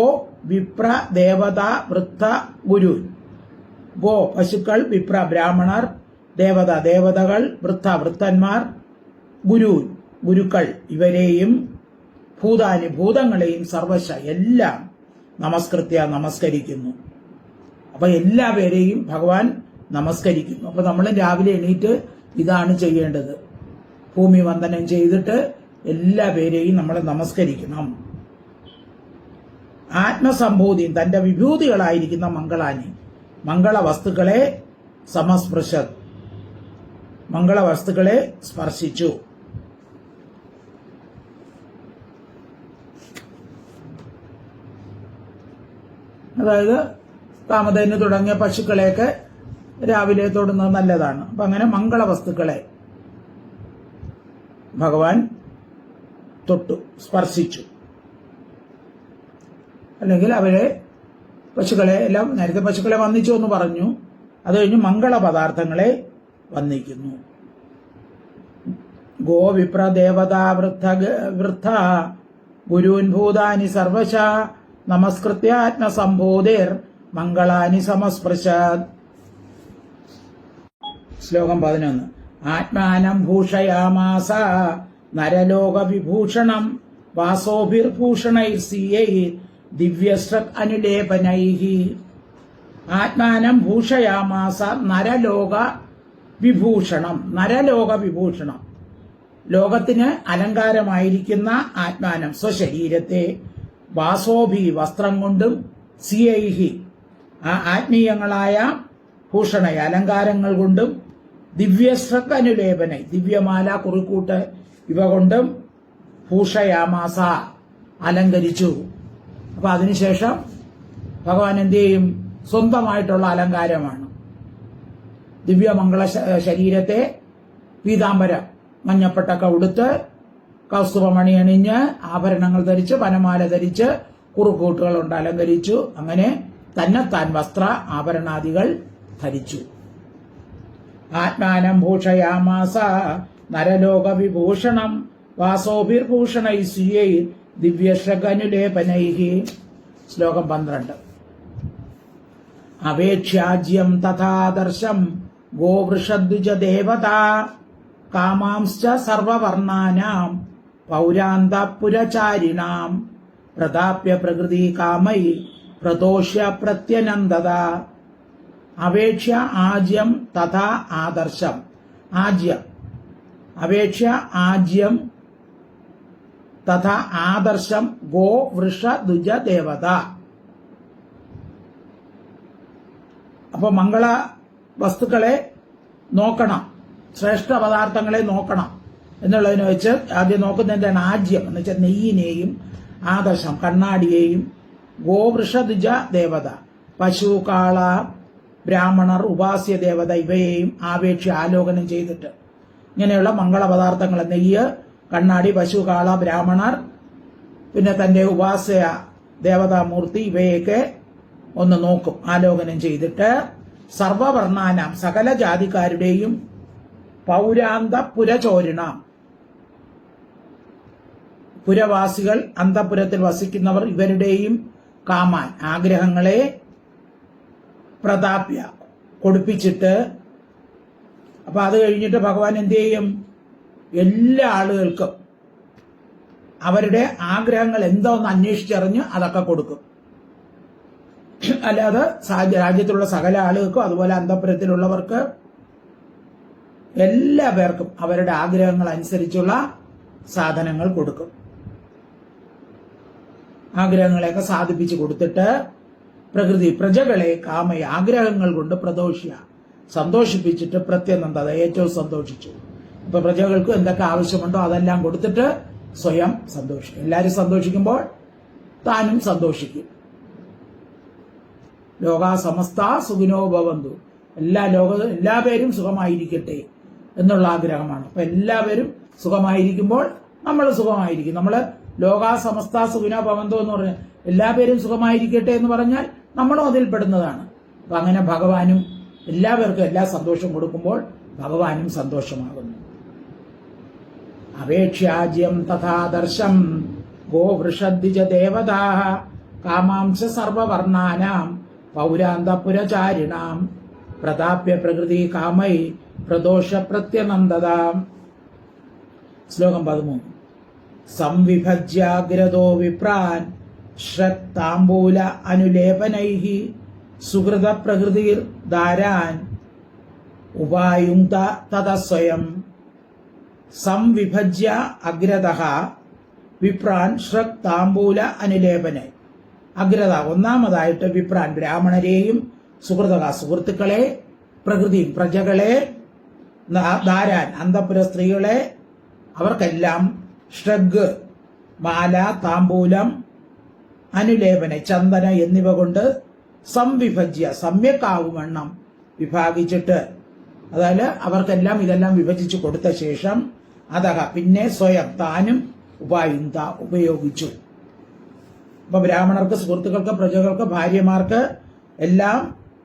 വിപ്ര ദേവത വൃദ്ധ ഗുരു. ഗോ പശുക്കൾ, വിപ്ര ബ്രാഹ്മണർ, ദേവത ദേവതകൾ, വൃദ്ധ വൃദ്ധന്മാർ, ഗുരു ഗുരുക്കൾ ഇവരെയും ഭൂതാനി ഭൂതങ്ങളെയും സർവശ എല്ലാം നമസ്കൃത്യ നമസ്കരിക്കുന്നു. അപ്പൊ എല്ലാവരെയും ഭഗവാൻ നമസ്കരിക്കുന്നു. അപ്പൊ നമ്മൾ രാവിലെ എണീറ്റ് ഇതാണ് ചെയ്യേണ്ടത്. ഭൂമി വന്ദനം ചെയ്തിട്ട് എല്ലാവരെയും നമ്മൾ നമസ്കരിക്കണം. ആത്മസംഭൂതി തന്റെ വിഭൂതികളായിരിക്കുന്ന മംഗളാനി മംഗള വസ്തുക്കളെ സമസ്പൃശത് മംഗള വസ്തുക്കളെ സ്പർശിച്ചു. അതായത് കാമധേനു തുടങ്ങിയ പശുക്കളെയൊക്കെ രാവിലെ തൊടുന്നത് നല്ലതാണ്. അപ്പൊ അങ്ങനെ മംഗള വസ്തുക്കളെ ഭഗവാൻ തൊട്ടു, സ്പർശിച്ചു. അല്ലെങ്കിൽ അവരെ പശുക്കളെ എല്ലാം നേരത്തെ പശുക്കളെ വന്ദിച്ചു എന്ന് പറഞ്ഞു. അത് കഴിഞ്ഞ് മംഗള പദാർത്ഥങ്ങളെ വന്ദിക്കുന്നു. ഗോ വിപ്ര ദേവതാ വൃദ്ധ ഗുരുൻ ഭൂതാനി സർവശ നമസ്കൃത്യ ആത്മസംബോധിർ മംഗളാനി സമസ്പൃശത്. ശ്ലോകം 11. ആത്മാനം ഭൂഷയാമാസ നരലോക വിഭൂഷണം വാസോഭിർഭൂഷണൈർസീയൈ ദിവ്യശ്രത് അനുലേപനൈഹി. ആത്മാനം ഭൂഷയാമാസ നരലോക വിഭൂഷണം. നരലോക വിഭൂഷണം ലോകത്തിന് അലങ്കാരമായിരിക്കുന്ന ആത്മാനം സ്വശരീരത്തെ വാസോഭി വസ്ത്രം കൊണ്ടും സിയൈഹി ആ ആത്മീയങ്ങളായ ഭൂഷണ അലങ്കാരങ്ങൾ കൊണ്ടും ദിവ്യശ്രത് അനുലേപനൈ ദിവ്യമാല കുറിക്കൂട്ട് ഇവ കൊണ്ടും ഭൂഷയാമാസ അലങ്കരിച്ചു. അപ്പൊ അതിനുശേഷം ഭഗവാൻ എന്ത് ചെയ്യും? സ്വന്തമായിട്ടുള്ള അലങ്കാരമാണ്. ദിവ്യമംഗള ശരീരത്തെ പീതാംബരം മഞ്ഞപ്പട്ടൊക്കെ ഉടുത്ത് കൗസ്തുഭമണി അണിഞ്ഞ് ആഭരണങ്ങൾ ധരിച്ച് വനമാല ധരിച്ച് കുറുക്കൂട്ടുകൾ കൊണ്ട് അലങ്കരിച്ചു. അങ്ങനെ തന്നെത്താൻ വസ്ത്ര ആഭരണാദികൾ ധരിച്ചു. ആത്മാനം ഭൂഷയാമാസ നരലോക വിഭൂഷണം വാസോഭിർഭൂഷണൈ സ്വീയൈ ദിവ്യശ്രഗനുലേപനൈഹി. ശ്ലോകം 12. അവേക്ഷ്യാജ്യം തഥാദർശം ഗോവൃഷദ്വിജ ദേവതാ കാമാംശ്ച സർവവർണാനാം പൗരാന്തപുരചാരിണാം പ്രതാപ്യ പ്രകൃതി കാമൈ പ്രതോഷ്യ പ്രത്യനന്ദത. അവേക്ഷ്യ ആജ്യം തഥാ ആദർശം. ആജ്യം അപേക്ഷ ആജ്യം തഥാ ആദർശം ഗോ വൃഷ ദ്വിജ ദേവത. അപ്പൊ മംഗള വസ്തുക്കളെ നോക്കണം, ശ്രേഷ്ഠ പദാർത്ഥങ്ങളെ നോക്കണം എന്നുള്ളതിനെ വെച്ച് ആദ്യം നോക്കുന്നതിന്റെ ആജ്യം എന്ന് വെച്ചാൽ നെയ്യിനെയും ആദർശം കണ്ണാടിയെയും ഗോവൃഷദ്വിജ ദേവത പശു കാള ബ്രാഹ്മണർ ഉപാസ്യ ദേവത ഇവയെയും ആപേക്ഷ ആലോകനം ചെയ്തിട്ട് ഇങ്ങനെയുള്ള മംഗള പദാർത്ഥങ്ങൾ നെയ്യ് കണ്ണാടി പശു കാള ബ്രാഹ്മണർ പിന്നെ തന്റെ ഉപാസ്യ ദേവതാമൂർത്തി ഇവയൊക്കെ ഒന്ന് നോക്കും, ആലോകനം ചെയ്തിട്ട് സർവവർണാനാം സകല ജാതിക്കാരുടെയും പൗരാന്ത പുരചോരിണാം പുരവാസികൾ അന്തപുരത്തിൽ വസിക്കുന്നവർ ഇവരുടെയും കാമാൻ ആഗ്രഹങ്ങളെ പ്രതാപ്യ കൊടുപ്പിച്ചിട്ട് അപ്പൊ അത് കഴിഞ്ഞിട്ട് ഭഗവാൻ എന്ത് ചെയ്യും? എല്ലാ ആളുകൾക്കും അവരുടെ ആഗ്രഹങ്ങൾ എന്തോന്ന് അന്വേഷിച്ചറിഞ്ഞ് അതൊക്കെ കൊടുക്കും. അല്ലാതെ രാജ്യത്തുള്ള സകല ആളുകൾക്കും അതുപോലെ അന്തഃപുരത്തിലുള്ളവർക്ക് എല്ലാ പേർക്കും അവരുടെ ആഗ്രഹങ്ങൾ അനുസരിച്ചുള്ള സാധനങ്ങൾ കൊടുക്കും. ആഗ്രഹങ്ങളെയൊക്കെ സാധിപ്പിച്ചു കൊടുത്തിട്ട് പ്രകൃതി പ്രജകളെ കാമയ ആഗ്രഹങ്ങൾ കൊണ്ട് പ്രദോഷ്യ സന്തോഷിപ്പിച്ചിട്ട് പ്രത്യനന്ദത ഏറ്റവും സന്തോഷിച്ചു. ഇപ്പൊ പ്രജകൾക്ക് എന്തൊക്കെ ആവശ്യമുണ്ടോ അതെല്ലാം കൊടുത്തിട്ട് സ്വയം സന്തോഷിക്കും. എല്ലാവരും സന്തോഷിക്കുമ്പോൾ താനും സന്തോഷിക്കും. ലോകാ സമസ്ത സുഖിനോ ഭവന്തു, എല്ലാ പേരും സുഖമായിരിക്കട്ടെ എന്നുള്ള ആഗ്രഹമാണ്. അപ്പൊ എല്ലാവരും സുഖമായിരിക്കുമ്പോൾ നമ്മൾ സുഖമായിരിക്കും. നമ്മള് ലോകാ സമസ്ത സുഖിനോ ഭവന്തു എന്ന് പറഞ്ഞാൽ എല്ലാ പേരും സുഖമായിരിക്കട്ടെ എന്ന് പറഞ്ഞാൽ നമ്മളും അതിൽ പെടുന്നതാണ്. അപ്പൊ അങ്ങനെ ഭഗവാനും എല്ലാവർക്കും എല്ലാ സന്തോഷം കൊടുക്കുമ്പോൾ ഭഗവാനും സന്തോഷമാകുന്നു. അപേക്ഷ്യാജ്യം തഥാദർശം ഗോവൃഷദ്വിജ ദേവതാ കാമാംശ സർവവർണ്ണാനാം പൗരാന്തപുരചാരിണാം പ്രതാപ്യ പ്രകൃതി കാമൈ പ്രദോഷ പ്രത്യനന്ദതാം. ശ്ലോകം 13. സംവിഭജ്യാഗ്രതോ വിപ്രാൻ ശ്രക്താംബൂല അനുലേപനൈഃ സുഹൃത പ്രകൃതിർ ദാരാൻ ഉപായുങ്ത തതസ്വയം. സംവിഭജ്യ അഗ്രതഃ വിപ്രാൻ ശ്രക്താംബൂല അനുലേപനൈ. അഗ്രത ഒന്നാമതായിട്ട് വിപ്രാൻ ബ്രാഹ്മണരെയും സുഹൃത്തുക്കളെ പ്രകൃതിയും പ്രജകളെ ദാരാൻ അന്തഃപുര സ്ത്രീകളെ അവർക്കെല്ലാം ഷ്രഗ് മാല താംബൂലം അനുലേപന ചന്ദന എന്നിവ കൊണ്ട് സംവിഭജ്യ സമ്യക്കാവുമെണ്ണം വിഭാഗിച്ചിട്ട്, അതായത് അവർക്കെല്ലാം ഇതെല്ലാം വിഭജിച്ചു കൊടുത്ത ശേഷം അതഹ പിന്നെ സ്വയം താനും ഉപായുന്ത ഉപയോഗിച്ചു. അപ്പൊ ബ്രാഹ്മണർക്ക് സുഹൃത്തുക്കൾക്ക് പ്രജകൾക്ക് ഭാര്യമാർക്ക് എല്ലാം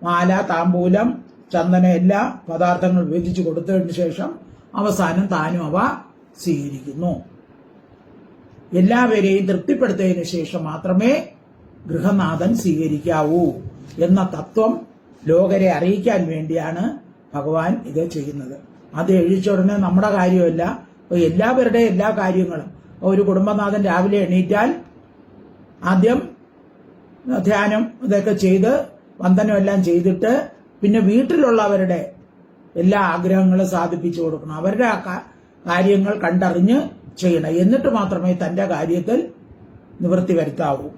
മാല താംബൂലം ചന്ദന എല്ലാ പദാർത്ഥങ്ങൾ വിഭജിച്ചു കൊടുത്തതിന് ശേഷം അവസാനം താനും അവ സ്വീകരിക്കുന്നു. എല്ലാവരെയും തൃപ്തിപ്പെടുത്തിയതിനു ശേഷം മാത്രമേ ഗൃഹനാഥൻ സ്വീകരിക്കാവൂ എന്ന തത്വം ലോകരെ അറിയിക്കാൻ വേണ്ടിയാണ് ഭഗവാൻ ഇത് ചെയ്യുന്നത്. അത് എഴുതിച്ചുടനെ നമ്മുടെ കാര്യമല്ല, എല്ലാവരുടെയും എല്ലാ കാര്യങ്ങളും. ഒരു കുടുംബനാഥൻ രാവിലെ എണീറ്റാൽ ആദ്യം ധ്യാനം ഇതൊക്കെ ചെയ്ത് വന്ദനം എല്ലാം ചെയ്തിട്ട് പിന്നെ വീട്ടിലുള്ളവരുടെ എല്ലാ ആഗ്രഹങ്ങളും സാധിപ്പിച്ചു കൊടുക്കണം. അവരുടെ കാര്യങ്ങൾ കണ്ടറിഞ്ഞ് ചെയ്യണം. എന്നിട്ട് മാത്രമേ തന്റെ കാര്യത്തിൽ നിവൃത്തി വരുത്താവൂ.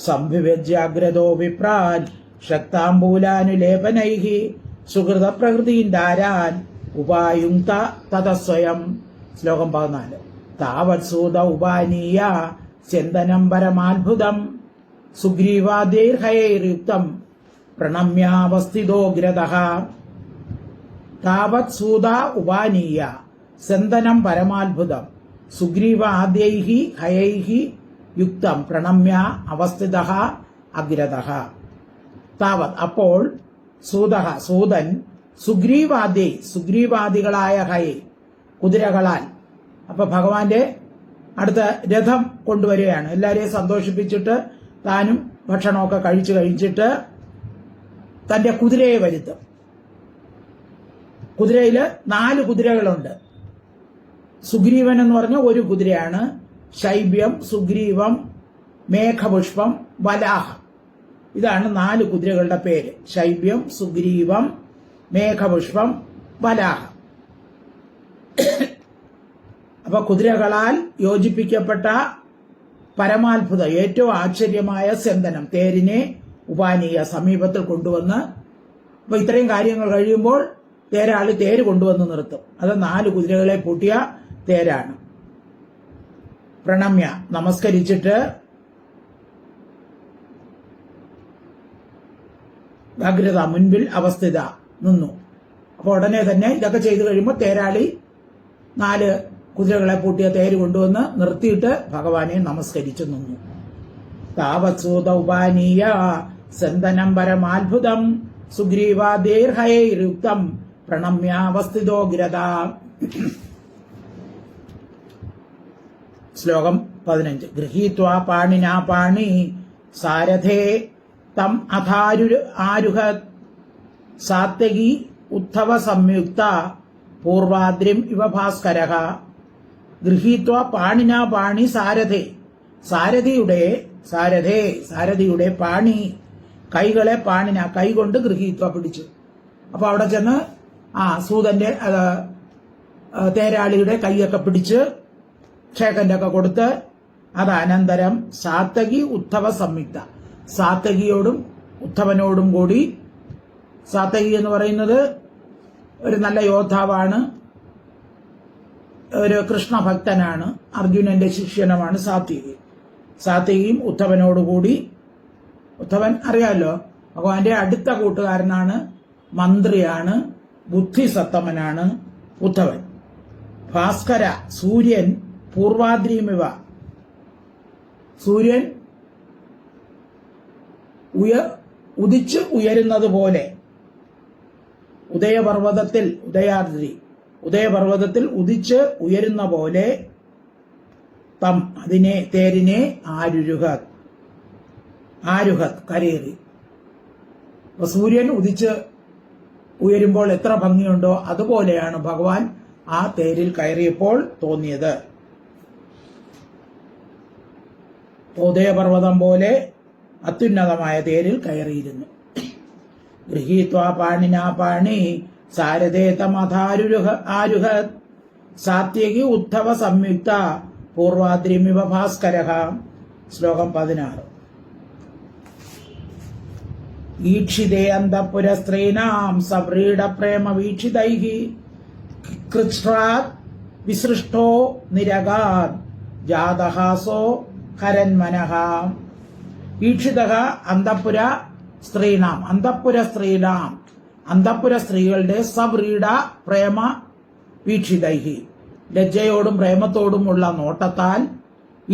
സംവിഭജ്യാഗ്രതോ വിപ്രാൻ ശക്താംബൂലാനുലേപനൈഃ സുഹൃത പ്രകൃതിൻ ദാരാൻ ഉപായുങ്ത തതസ്വയം. ശ്ലോകം 14. താവത്സൂത ഉപാനീയ ചന്ദനം പരമാത്ഭുതം സുഗ്രീവാദൈർഹയൈർയുക്തം പ്രണമ്യാവസ്ഥിതോഗ്രതഃ. താവത് സൂത ഉപാനീയ ചന്ദനം പരമാത്ഭുതം സുഗ്രീവാദ്യൈഃ ഹയൈഃ യുക്തം പ്രണമ്യ അവസ്ഥിതഃ അഗ്രതഃ. താവത് അപ്പോൾ സൂതൻ സുഗ്രീവാദികളായ ഹയൈ കുതിരകളാൽ, അപ്പൊ ഭഗവാന്റെ അടുത്ത രഥം കൊണ്ടുവരികയാണ്. എല്ലാരെയും സന്തോഷിപ്പിച്ചിട്ട് താനും ഭക്ഷണമൊക്കെ കഴിച്ചിട്ട് തന്റെ കുതിരയെ വരുത്തും. കുതിരയില് 4 കുതിരകളുണ്ട്. സുഗ്രീവൻ എന്ന് പറഞ്ഞ ഒരു കുതിരയാണ്. ശൈബ്യം, സുഗ്രീവം, മേഘപുഷ്പം, വലാഹം, ഇതാണ് 4 കുതിരകളുടെ പേര്. ശൈബ്യം, സുഗ്രീവം, മേഘപുഷ്പം, വലാഹം. അപ്പൊ കുതിരകളാൽ യോജിപ്പിക്കപ്പെട്ട പരമാത്ഭുത ഏറ്റവും ആശ്ചര്യമായ ചന്ദനം തേരിനെ ഉപാനീയ സമീപത്തിൽ കൊണ്ടുവന്ന്, അപ്പൊ ഇത്രയും കാര്യങ്ങൾ കഴിയുമ്പോൾ തേരാളി തേര് കൊണ്ടുവന്ന് നിർത്തും. അത് 4 കുതിരകളെ പൂട്ടിയ തേരാണ്. പ്രണമ്യ നമസ്കരിച്ചിട്ട് അഗ്രത മുൻപിൽ അവസ്ഥിത നിന്നു. അപ്പൊ ഉടനെ തന്നെ ഇതൊക്കെ ചെയ്തു കഴിയുമ്പോൾ തേരാളി 4 കുതിരകളെ പൂട്ടിയ തേര് കൊണ്ടുവന്ന് നിർത്തിയിട്ട് ഭഗവാനെ നമസ്കരിച്ചു നിന്നു. താവത്സൂത ഉപാനീയ ചന്ദനം പരമാത്ഭുതം സുഗ്രീവാദൈർഹയൈർയുക്തം പ്രണമ്യാവസ്ഥിതോഗ്രത. ശ്ലോകം 15. ഗൃഹീത്വാ പാണിനാ പാണി സാരഥേ തം ആരുഹ സാത്യകി ഉദ്ധവ സംയുക്ത പൂർവാദ്രിം ഇവ ഭാസ്കരഃ ഗൃഹീത്വ പാണിനാ പാണി സാരഥേ, സാരഥിയുടെ പാണി, കൈകളെ പാണിന, കൈകൊണ്ട് ഗൃഹീത്വ പിടിച്ചു. അപ്പൊ അവിടെ ചെന്ന് സൂതന്റെ തേരാളിയുടെ കൈയൊക്കെ പിടിച്ച് ക്ഷേക്കന്റെ ഒക്കെ കൊടുത്ത് അത് അനന്തരം സാത്തകി ഉദ്ധവ സംയുക്ത, സാത്തകിയോടും ഉദ്ധവനോടും കൂടി, സാത്തകി എന്ന് പറയുന്നത് ഒരു നല്ല യോദ്ധാവാണ്, ഒരു കൃഷ്ണഭക്തനാണ്, അർജുനന്റെ ശിഷ്യനുമാണ് സാത്വികി. സാത്വികിയും ഉദ്ധവനോടുകൂടി, ഉദ്ധവൻ അറിയാലോ ഭഗവാന്റെ അടുത്ത കൂട്ടുകാരനാണ്, മന്ത്രിയാണ്, ബുദ്ധിസത്തമനാണ് ഉദ്ധവൻ. ഭാസ്കര, സൂര്യൻ പൂർവാദ്രീമിവ, സൂര്യൻ ഉദിച്ച് ഉയരുന്നത് പോലെ, ഉദയപർവ്വതത്തിൽ ഉദിച്ച് ഉയരുന്ന പോലെ, തം അതിനെ തേരിനെ ആരുഹത് കരേറി. അപ്പൊ സൂര്യൻ ഉദിച്ച് ഉയരുമ്പോൾ എത്ര ഭംഗിയുണ്ടോ അതുപോലെയാണ് ഭഗവാൻ ആ തേരിൽ കയറിയപ്പോൾ തോന്നിയത്. ഉദയപർവ്വതം പോലെ അത്യുന്നതമായ തേരിൽ കയറിയിരുന്നു. ഗൃഹീത്വാ പാണിനാ പാണി സാരഥേ ആരുഹത് സാത്യകി ഉദ്ധവ സംയുക്ത പൂർവാദ്രിമിവ ഭാസ്കരഃ. ശ്ലോകം 16. ഈക്ഷിതേ അന്തഃപുര സ്ത്രീണാം സവ്രീഡ പ്രേമ വീക്ഷിതൈഃ കൃച്ഛ്രാത് വിസൃഷ്ടോ നിരഗാത് ജാതഹാസോ ഹരന്മനഃ. ഈക്ഷിതഃ അന്തഃപുര സ്ത്രീണാം, അന്തഃപുര സ്ത്രീകളുടെ സവ്രീഡ പ്രേമ വീക്ഷിതൈഃ, ലജ്ജയോടും പ്രേമത്തോടുമുള്ള നോട്ടത്താൽ,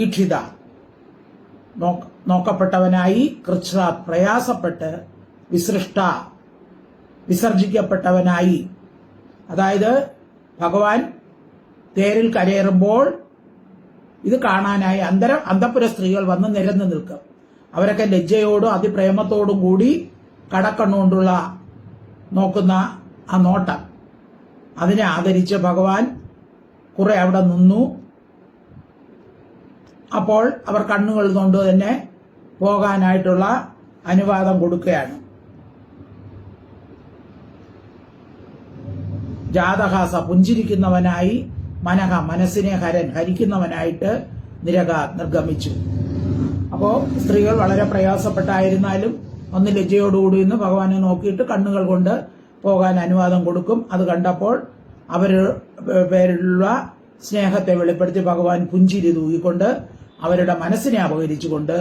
ഈക്ഷിത നോക്കപ്പെട്ടവനായി, കൃച്ഛ്രാത് പ്രയാസപ്പെട്ട്, വിസൃഷ്ട വിസർജിക്കപ്പെട്ടവനായി. അതായത് ഭഗവാൻ തേരിൽ കരയേറുമ്പോൾ ഇത് കാണാനായി അന്തഃപുര സ്ത്രീകൾ വന്ന് നിരന്നു നിൽക്കും. അവരൊക്കെ ലജ്ജയോടും അതിപ്രേമത്തോടും കൂടി കടക്കണ്ണുകൊണ്ടുള്ള നോക്കുന്ന ആ നോട്ടം, അതിനെ ആദരിച്ച് ഭഗവാൻ കുറെ അവിടെ നിന്നു. അപ്പോൾ അവർ കണ്ണുകൾ കൊണ്ട് തന്നെ പോകാനായിട്ടുള്ള അനുവാദം കൊടുക്കുകയാണ്. ജാതഹാസ പുഞ്ചിരിക്കുന്നവനായി, മനഃ മനസ്സിനെ ഹരിക്കുന്നവനായിട്ട് നിർഗമിച്ചു. അപ്പോ സ്ത്രീകൾ വളരെ പ്രയാസപ്പെട്ടായിരുന്നാലും ഒന്ന് ലജ്ജയോടുകൂടി നിന്ന് ഭഗവാനെ നോക്കിയിട്ട് കണ്ണുകൾ കൊണ്ട് പോകാൻ അനുവാദം കൊടുക്കും. അത് കണ്ടപ്പോൾ പേരിലുള്ള സ്നേഹത്തെ വെളിപ്പെടുത്തി ഭഗവാൻ പുഞ്ചിരി തൂകിക്കൊണ്ട് അവരുടെ മനസ്സിനെ അപഹരിച്ചുകൊണ്ട്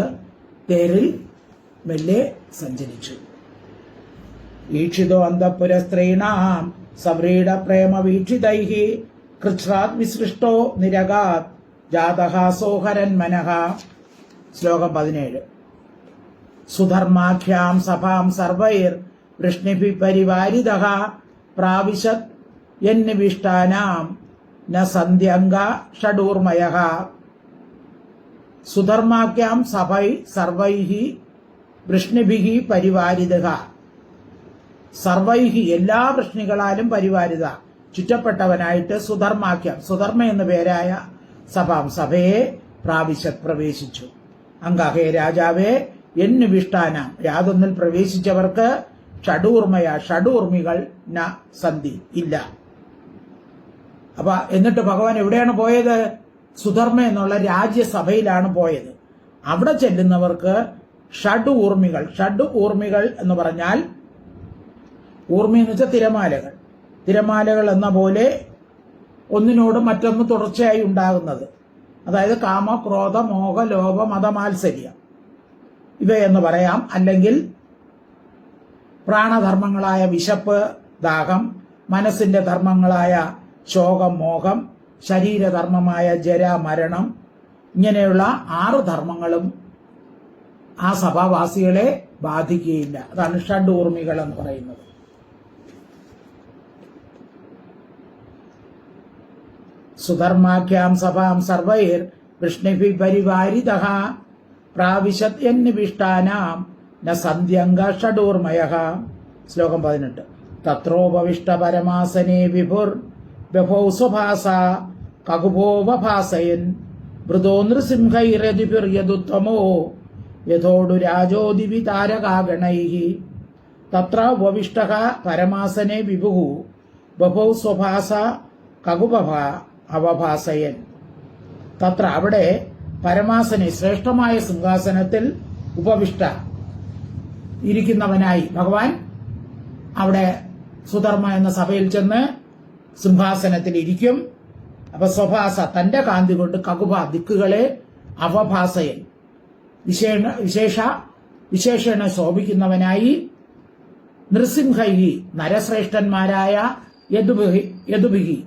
തേരിൽ മെല്ലെ സഞ്ചരിച്ചു. ഈക്ഷിതോ അന്തഃപുര സ്ത്രീണാം സവ്രീഡ പ്രേമ വീക്ഷിതൈഃ കൃച്ഛ്രാത് വിസൃഷ്ടോ നിരഗാത് ജാതഹാസോ ഹരന്മനഃ. ശ്ലോകം 17. സുധർമാഖ്യാം സഭാം സർവൈർ വൃഷ്ണിഭി പരിവാരിതഃ പ്രാവിശത് യന്നിവിഷ്ടാനാം ന സന്ധ്യംഗ ഷഡൂർമയഃ. സുധർമാഖ്യാം സർവൈഃ വൃഷ്ണിഭിഃ പരിവാരിതഃ, സർവൈഃ എല്ലാ വൃഷ്ണികളാലും പരിവാരിത ചുറ്റപ്പെട്ടവനായിട്ട്, സുധർമാഖ്യം സുധർമ്മ എന്ന പേരായ സഭയെ പ്രവേശിച്ചു. അംഗഹേ രാജാവേ എന്നിവിഷ്ടാനാം, യാതൊന്നിൽ പ്രവേശിച്ചവർക്ക് ഷഡൂർമികൾ ന സന്ധി ഇല്ല. അപ്പൊ എന്നിട്ട് ഭഗവാൻ എവിടെയാണ് പോയത്? സുധർമ്മ എന്നുള്ള രാജ്യസഭയിലാണ് പോയത്. അവിടെ ചെല്ലുന്നവർക്ക് ഷഡൂർമികൾ എന്ന് പറഞ്ഞാൽ, ഊർമി എന്ന് വെച്ചാൽ തിരമാലകൾ എന്ന പോലെ ഒന്നിനോട് മറ്റൊന്ന് തുടർച്ചയായി ഉണ്ടാകുന്നത്. അതായത് കാമ, ക്രോധ, മോഹ, ലോഭ, മതമാത്സര്യം ഇവയെന്ന് പറയാം. അല്ലെങ്കിൽ പ്രാണധർമ്മങ്ങളായ വിശപ്പ്, ദാഹം, മനസ്സിന്റെ ധർമ്മങ്ങളായ ശോകം, മോഹം, ശരീരധർമ്മമായ ജര, മരണം, ഇങ്ങനെയുള്ള 6 ധർമ്മങ്ങളും ആ സഭാവാസികളെ ബാധിക്കുകയില്ല. അതാണ് ഷഡൂർമികൾ എന്ന് പറയുന്നത്. സുധർമാഖ്യാം സഭാം സർവൈർ വൃഷ്ണിഭി പരിവാരിതഃ പ്രാവിശത് യന്നിവിഷ്ടാനാം ന സന്ധ്യംഗ ഷഡൂർമയഃ. ശ്ലോകം 18. തത്രോപവിഷ്ട പരമാസനേ വിഭുർ ബഭൗ സ്വഭാസ കകുപോവഭാസയൻ മൃദോ നൃസിംഹൈരതിപിർയദുത്തമോ യഥോടു രാജോദിവി താരകാഗണൈഃ തത്ര ഉപവിഷ്ടഃ പരമാസനെ വിഭുഃ ബഭൗ സ്വഭാസ കകുപഭ അവഭാസയൻ. തത്ര അവിടെ പരമാസനെ ശ്രേഷ്ഠമായ സിംഹാസനത്തിൽ ഉപവിഷ്ട ഇരിക്കുന്നവനായി ഭഗവാൻ അവിടെ സുധർമ്മ എന്ന സഭയിൽ ചെന്ന് സിംഹാസനത്തിൽ ഇരിക്കും. അപ്പൊ സ്വഭാസ തന്റെ കാന്തി കൊണ്ട് കകുപ ദിക്കുകളെ അവഭാസയൻ വിശേഷണ ശോഭിക്കുന്നവനായി നൃസിംഹൈഹി നരശ്രേഷ്ഠന്മാരായ യദുഭിഹി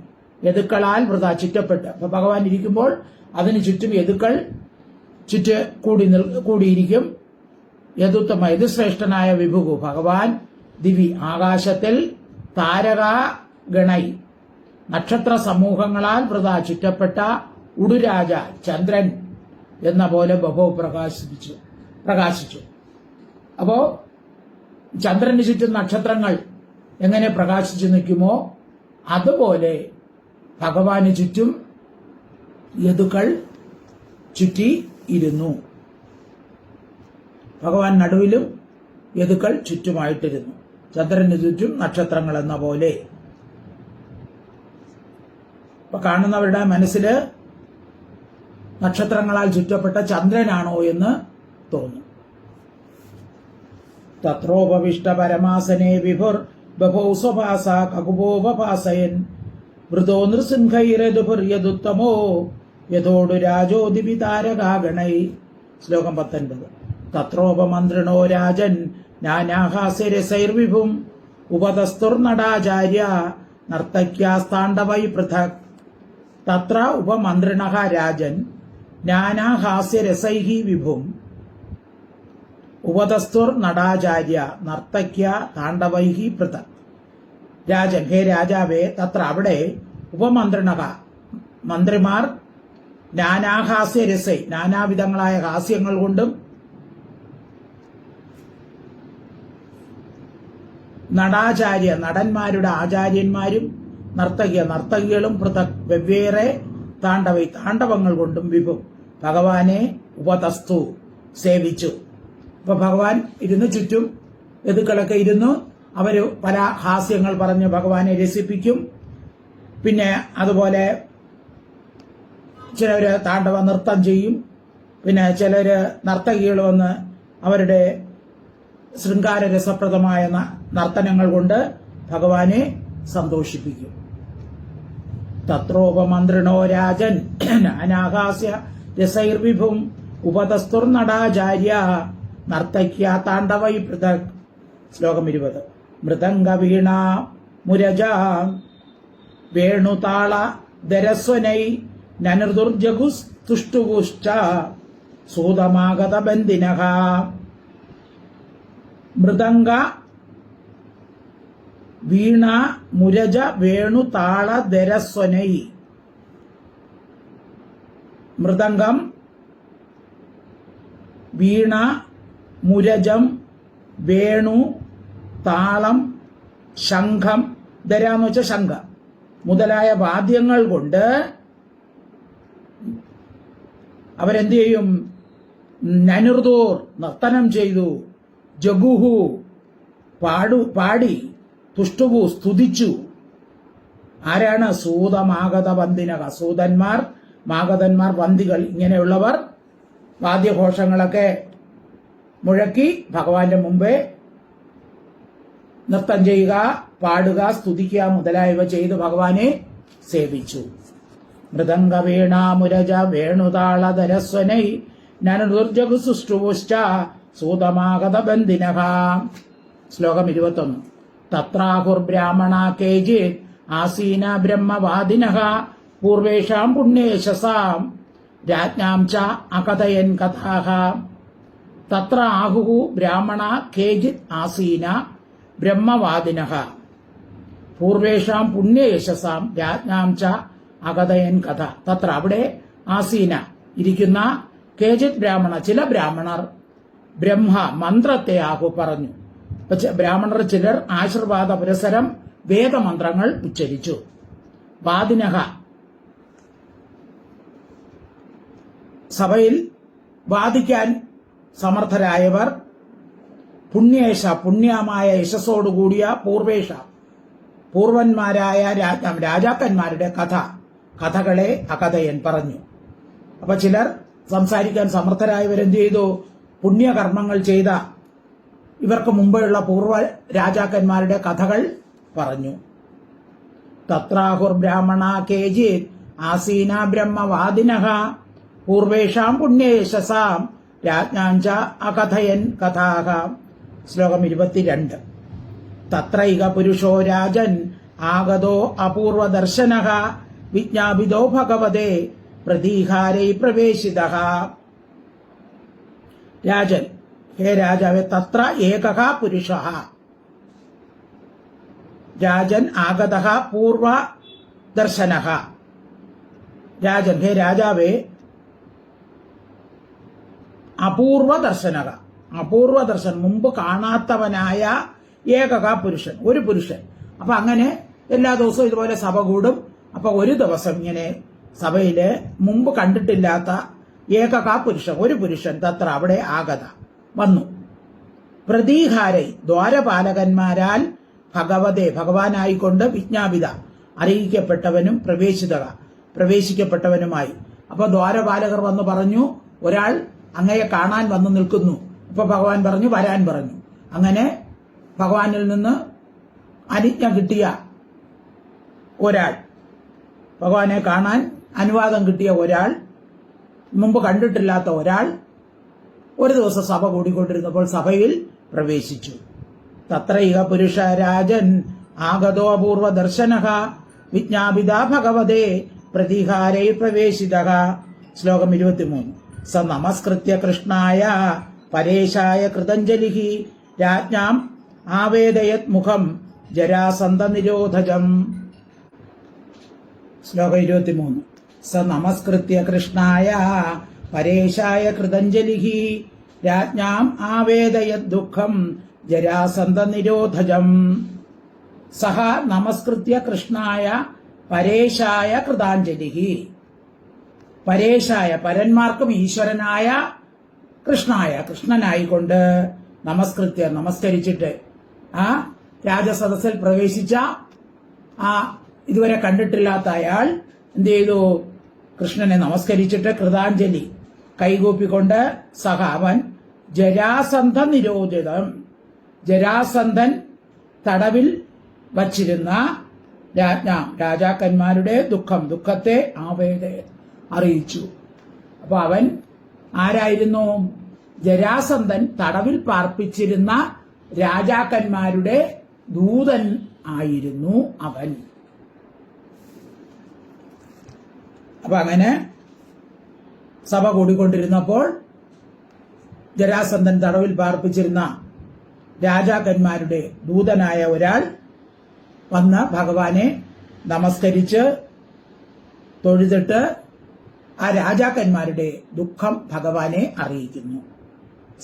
യദുക്കളാൽ വൃത ചുറ്റപ്പെട്ട്. അപ്പൊ ഭഗവാൻ ഇരിക്കുമ്പോൾ അതിനു ചുറ്റും യദുക്കൾ കൂടിയിരിക്കും. യദുത്തമ യദുശ്രേഷ്ഠനായ വിഭുഗു ഭഗവാൻ ദിവി ആകാശത്തിൽ താരകാ ഗണൈ നക്ഷത്ര സമൂഹങ്ങളാൽ വൃത ചുറ്റപ്പെട്ട ഉടുരാജ ചന്ദ്രൻ എന്ന പോലെ ബഭോ പ്രകാശിച്ചു. അപ്പോ ചന്ദ്രന് ചുറ്റും നക്ഷത്രങ്ങൾ എങ്ങനെ പ്രകാശിച്ചു നിൽക്കുമോ അതുപോലെ ഭഗവാന് ചുറ്റും യദുക്കൾ ചുറ്റി ഇരുന്നു. ഭഗവാൻ നടുവിലും യദുക്കൾ ചുറ്റുമായിട്ടിരുന്നു. ചന്ദ്രന് ചുറ്റും നക്ഷത്രങ്ങൾ എന്ന പോലെ. ഇപ്പൊ കാണുന്നവരുടെ മനസ്സില് നക്ഷത്രങ്ങളാൽ ചുറ്റപ്പെട്ട ചന്ദ്രനാണോ എന്ന് തോന്നും. തത്രോപവിഷ്ട പരമാസനെ വിഭുർ ബഭൗ സ്വഭാസ കകുപോപഭാസയൻ വൃതോ നൃസിംഹൈരതുപുര്യതുത്തമോ യഥോടു രാജോദിപി താരകാഗണൈ. ശ്ലോകം 19. തത്രോപമന്ത്രിണോ രാജൻ നാനാഹാസ്യരസൈർവിഭും ഉപതസ്തുർനടാചാര്യ നർത്തക്യാസ്താണ്ഡവൈ പൃഥക്. തത്ര ഉപമന്ത്രിണഃ രാജൻ നാനാഹാസ്യരസൈഃ വിഭും ഉപതസ്തുർനടാചാര്യ നർത്തക്യ താണ്ഡവൈഃ പൃഥക്. രാജൻ, ഹേ രാജാവേ, തത്ര അവിടെ ഉപമന്ത്രിണഃ മന്ത്രിമാർ നാനാഹാസ്യരസൈ നാനാവിധങ്ങളായ ഹാസ്യങ്ങൾ കൊണ്ടും നടാചാര്യ നടന്മാരുടെ ആചാര്യന്മാരും നർത്തകികളും പൃഥക് വെവ്വേറെ താണ്ഡവങ്ങൾ കൊണ്ടും വിഭും ഭഗവാനെ ഉപതസ്തു സേവിച്ചു. ഇപ്പൊ ഭഗവാൻ ഇരുന്ന് ചുറ്റും യദുക്കളൊക്കെ ഇരുന്നു അവര് പല ഹാസ്യങ്ങൾ പറഞ്ഞ് ഭഗവാനെ രസിപ്പിക്കും. പിന്നെ അതുപോലെ ചിലര് താണ്ഡവ നൃത്തം ചെയ്യും. പിന്നെ ചിലര് നർത്തകികൾ വന്ന് അവരുടെ ശൃംഗാര രസപ്രദമായ നർത്തനങ്ങൾ കൊണ്ട് ഭഗവാനെ സന്തോഷിപ്പിക്കും. തത്രോപമന്ത്രിണോ രാജൻ നാനാഹാസ്യ രസൈർവിഭും ഉപതസ്തുർനടാചാര്യ നർത്തക്യ താണ്ഡവൈ പൃഥക്. ശ്ലോകം 20. മൃദംഗ വീണ മുരജ വേണുതാള ദരസ്വനൈ നനൃദുർജഗുസ്തുഷ്ടുഗുശ്ച സൂതമാഗത ബന്ധിനഃ. മൃദംഗ വീണ മുരജ വേണുതാള ദരസ്വനൈ. മൃദംഗം, വീണ, മുരജം, വേണു, താളം, ശംഖം, ദര എന്ന് വെച്ചാൽ ശംഖ മുതലായ വാദ്യങ്ങൾ കൊണ്ട് അവരെന്ത് ചെയ്യും? നനുർദൂർ നർത്തനം ചെയ്തു, ജഗുഹു പാടി, തുഷ്ടുവു സ്തുതിച്ചു. ആരാണ്? സൂതമാഗത വന്ദിനക. സൂതന്മാർ, മാഗതന്മാർ, വന്ദികൾ ഇങ്ങനെയുള്ളവർ വാദ്യഘോഷങ്ങളൊക്കെ മുഴക്കി ഭഗവാന്റെ മുമ്പേ നൃത്തം ചെയ്യുക, പാടുക, സ്തുതിക്കുക മുതലായവ ചെയ്ത് ഭഗവാനെ സേവിച്ചു. മൃദംഗ വീണ മുരജ വേണുതാള ദരസ്വനൈ നനുർജഗു സുഷ്ടുവുശ്ച സൂതമാഗത ബന്ധിനഃ. ശ്ലോകം 21. തത്രാഹുർബ്രാഹ്മണ കേചിത് ആസീന ബ്രഹ്മവാദിനഃ പൂർവേഷാം പുണ്യേശസാം രാജ്ഞാം ച അകഥയൻ കഥാഃ. തത്ര ആഹുഹു ബ്രാഹ്മണ കേചിത് ആസീന ബ്രഹ്മവാദിനഃ പൂർവേഷാം പുണ്യയശസാം രാജ്ഞാം ച അകഥയൻ കഥ. തത്ര അവിടെ ആസീന ഇരിക്കുന്ന കേചിത് ബ്രാഹ്മണ ചില ബ്രാഹ്മണർ ബ്രഹ്മ മന്ത്രത്തെ ആഹു പറഞ്ഞു. ബ്രാഹ്മണർ ചിലർ ആശീർവാദ പുരസരം വേദമന്ത്രങ്ങൾ ഉച്ചരിച്ചു. വാദിനഹ സഭയിൽ വാദിക്കാൻ സമർത്ഥരായവർ പുണ്യമായ യശസ്സോടുകൂടിയ പൂർവന്മാരായ രാജാക്കന്മാരുടെ കഥകളെ അകഥയൻ പറഞ്ഞു. അപ്പൊ ചിലർ സംസാരിക്കാൻ സമർത്ഥരായവരെന്ത് ചെയ്തു? പുണ്യകർമ്മങ്ങൾ ചെയ്ത ഇവർക്ക് മുമ്പെയുള്ള പൂർവ്വ രാജാക്കന്മാരുടെ കഥകൾ പറഞ്ഞു. തത്രാഹുർ ബ്രാഹ്മണ കേചിത് ആസീന ബ്രഹ്മവാദിനഃ പൂർവേഷാം പുണ്യയശസാം രാജ്ഞാഞ്ച അകഥയൻ കഥാഹ. ശ്ലോകം 22. തത്രൈക പുരുഷോ രാജൻ ആഗതോ അപൂർവദർശനഃ വിജ്ഞാപിതോ ഭഗവതേ പ്രതീഹാരൈ പ്രവേശിതഃ. രാജൻ, ഹേ രാജാവേ, തത്ര ഏകഃ പുരുഷഃ. രാജൻ ആഗതഃ പൂർവദർശനഃ. രാജൻ, ഹേ രാജാവേ, അപൂർവദർശൻ മുമ്പ് കാണാത്തവനായ ഏകക പുരുഷൻ, ഒരു പുരുഷൻ. അപ്പൊ അങ്ങനെ എല്ലാ ദിവസവും ഇതുപോലെ സഭ കൂടും. അപ്പൊ ഒരു ദിവസം ഇങ്ങനെ സഭയില് മുമ്പ് കണ്ടിട്ടില്ലാത്ത ഏകക പുരുഷൻ, ഒരു പുരുഷൻ തത്ര അവിടെ ആഗത വന്നു. പ്രതീഹാരൈ ദ്വാരപാലകന്മാരാൽ ഭഗവാനായിക്കൊണ്ട് വിജ്ഞാപിത അറിയിക്കപ്പെട്ടവനും പ്രവേശിക്കപ്പെട്ടവനുമായി. അപ്പൊ ദ്വാരപാലകർ വന്നു പറഞ്ഞു, ഒരാൾ അങ്ങയെ കാണാൻ വന്നു നിൽക്കുന്നു. ഇപ്പൊ ഭഗവാൻ പറഞ്ഞു വരാൻ പറഞ്ഞു. അങ്ങനെ ഭഗവാനിൽ നിന്ന് അനുജ്ഞ കിട്ടിയ ഒരാൾ, ഭഗവാനെ കാണാൻ അനുവാദം കിട്ടിയ ഒരാൾ, മുമ്പ് കണ്ടിട്ടില്ലാത്ത ഒരാൾ ഒരു ദിവസം സഭ കൂടിക്കൊണ്ടിരുന്നപ്പോൾ സഭയിൽ പ്രവേശിച്ചു. തത്രൈക പുരുഷ രാജൻ ആഗതോ അപൂർവ ദർശനഃ വിജ്ഞാപിത ഭഗവതേ പ്രതിഹാരൈ പ്രവേശിതഃ. ശ്ലോകം 23. സ നമസ്കൃത്യ കൃഷ്ണായ പരേശായ കൃതഞ്ജലിഃ രാജ്ഞാം ആവേദയത് മുഖം ജരാസന്ധ നിരോധജം. ശ്ലോകം 23. സ നമസ്കൃത്യ കൃഷ്ണായ പരേശായ കൃതഞ്ജലിഃ രാജ്ഞാം ആവേദയത് ദുഃഖം ജരാസന്ധ നിരോധജം. സഹ നമസ്കൃത്യ കൃഷ്ണായ പരേശായ കൃതാഞ്ജലിഃ. പരേശായ, പരന്മാർക്കും ഈശ്വരനായ കൃഷ്ണനായിക്കൊണ്ട് നമസ്കരിച്ചിട്ട് ആ രാജസദസ്സിൽ പ്രവേശിച്ച ആ ഇതുവരെ കണ്ടിട്ടില്ലാത്ത അയാൾ എന്ത് ചെയ്തു? കൃഷ്ണനെ നമസ്കരിച്ചിട്ട് കൃതാഞ്ജലി കൈകൂപ്പിക്കൊണ്ട് സഹ അവൻ ജരാസന്ധ നിരോധിതം, ജരാസന്ധൻ തടവിൽ വച്ചിരുന്ന രാജാക്കന്മാരുടെ ദുഃഖത്തെ അറിയിച്ചു. അപ്പൊ അവൻ ആരായിരുന്നു? ജരാസന്ധൻ തടവിൽ പാർപ്പിച്ചിരുന്ന രാജാക്കന്മാരുടെ ദൂതൻ ആയിരുന്നു അവൻ. അപ്പൊ അങ്ങനെ സഭ കൂടിക്കൊണ്ടിരുന്നപ്പോൾ ജരാസന്ധൻ തടവിൽ പാർപ്പിച്ചിരുന്ന രാജാക്കന്മാരുടെ ദൂതനായ ഒരാൾ വന്ന് ഭഗവാനെ നമസ്കരിച്ച് തൊഴുതിട്ട് ആ രാജാക്കന്മാരുടെ ദുഃഖം ഭഗവാനെ അറിയിക്കുന്നു.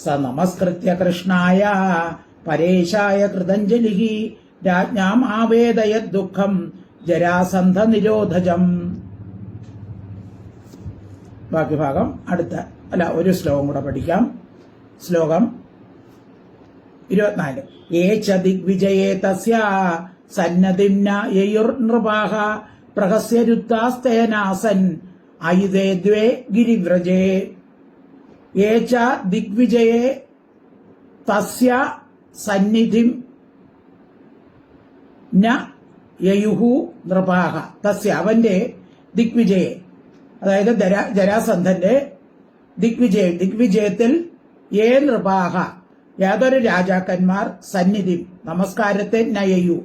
സ നമസ്കൃത്യ കൃഷ്ണായ പരേശായ കൃതഞ്ജലിഃ രാജ്ഞാം ആവേദയത് ദുഃഖം ജരാസന്ധ നിരോധജം. ബാക്കി ഭാഗം ഒരു ശ്ലോകം കൂടെ പഠിക്കാം. ശ്ലോകം 24. ഏച ദിഗ്വിജയേ തസ്യ സന്നദിംന യയുർനൃപാഃ പ്രഹസ്യരുത്താസ്തേനാസൻ ആയുധേ ദ്വേ ഗിരിവ്രജേ. ഏച ദിഗ്വിജയേ തസ്യ സന്നിധിം ന യയുഹു നൃപാഃ. തസ്യ അവന്റെ ദിഗ്വിജയെ, അതായത് ജരാസന്ധന്റെ ദിഗ്വിജയത്തിൽ നൃപാഹ യാതൊരു രാജാക്കന്മാർ സന്നിധി നമസ്കാരത്തെ നയയു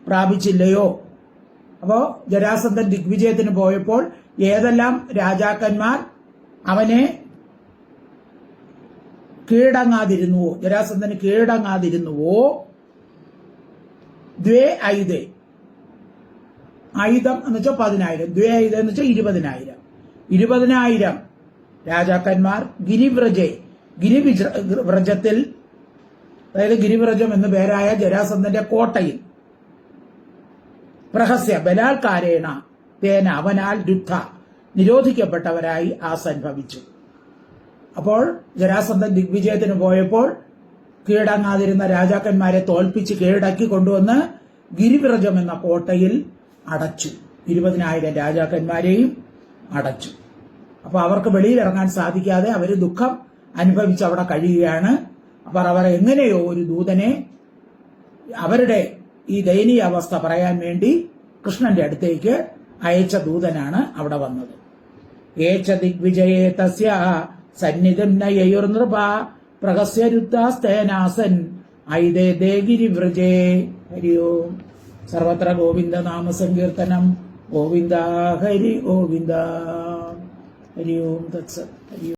പ്രാപിച്ചില്ലയോ. അപ്പോ ജരാസന്ധൻ ദിഗ്വിജയത്തിന് പോയപ്പോൾ ഏതെല്ലാം രാജാക്കന്മാർ അവനെ കീഴടങ്ങാതിരുന്നുവോ, ജരാസന്ധന് കീഴടങ്ങാതിരുന്നുവോ, ദ്വേ ആയുധേ, ആയുധം എന്ന് വെച്ചാൽ 10,000, ദ്വേ ആയുധം എന്ന് വെച്ചാൽ 20,000 രാജാക്കന്മാർ ഗിരിവ്രജത്തിൽ, അതായത് ഗിരിവ്രജം എന്നു പേരായ ജരാസന്ധന്റെ കോട്ടയിൽ പ്രഹസ്യ ബലാത്കാരേണ തേന അവനാൽ രുദ്ധ നിരോധിക്കപ്പെട്ടവരായി ആസൻ ഭവിച്ചു. അപ്പോൾ ജരാസന്ധൻ ദിഗ്വിജയത്തിന് പോയപ്പോൾ കീഴടങ്ങാതിരുന്ന രാജാക്കന്മാരെ തോൽപ്പിച്ച് കീഴടക്കി കൊണ്ടുവന്ന് ഗിരിവിറജം എന്ന കോട്ടയിൽ അടച്ചു. 20,000 രാജാക്കന്മാരെയും അടച്ചു. അപ്പൊ അവർക്ക് വെളിയിലിറങ്ങാൻ സാധിക്കാതെ അവർ ദുഃഖം അനുഭവിച്ച് അവിടെ കഴിയുകയാണ്. അപ്പോൾ അവർ എങ്ങനെയോ ഒരു ദൂതനെ അവരുടെ ഈ ദയനീയ അവസ്ഥ പറയാൻ വേണ്ടി കൃഷ്ണന്റെ അടുത്തേക്ക് അയച്ച ദൂതനാണ് അവിടെ വന്നത്. ഏച്ച ദിഗ്വിജയേ തസ്യ സന്നിധം നയയുർനൃപ പ്രഹസ്യരുത്താസ്തേനാസൻ ഐതേ ഗിരിവ്രജേ. ഹരി ഓം. സർവത്ര ഗോവിന്ദ നാമ സങ്കീർത്തനം. ഗോവിന്ദ ഹരി ഗോവിന്ദ. ഹരി ഓം തത്സത്. ഹരി ഓം.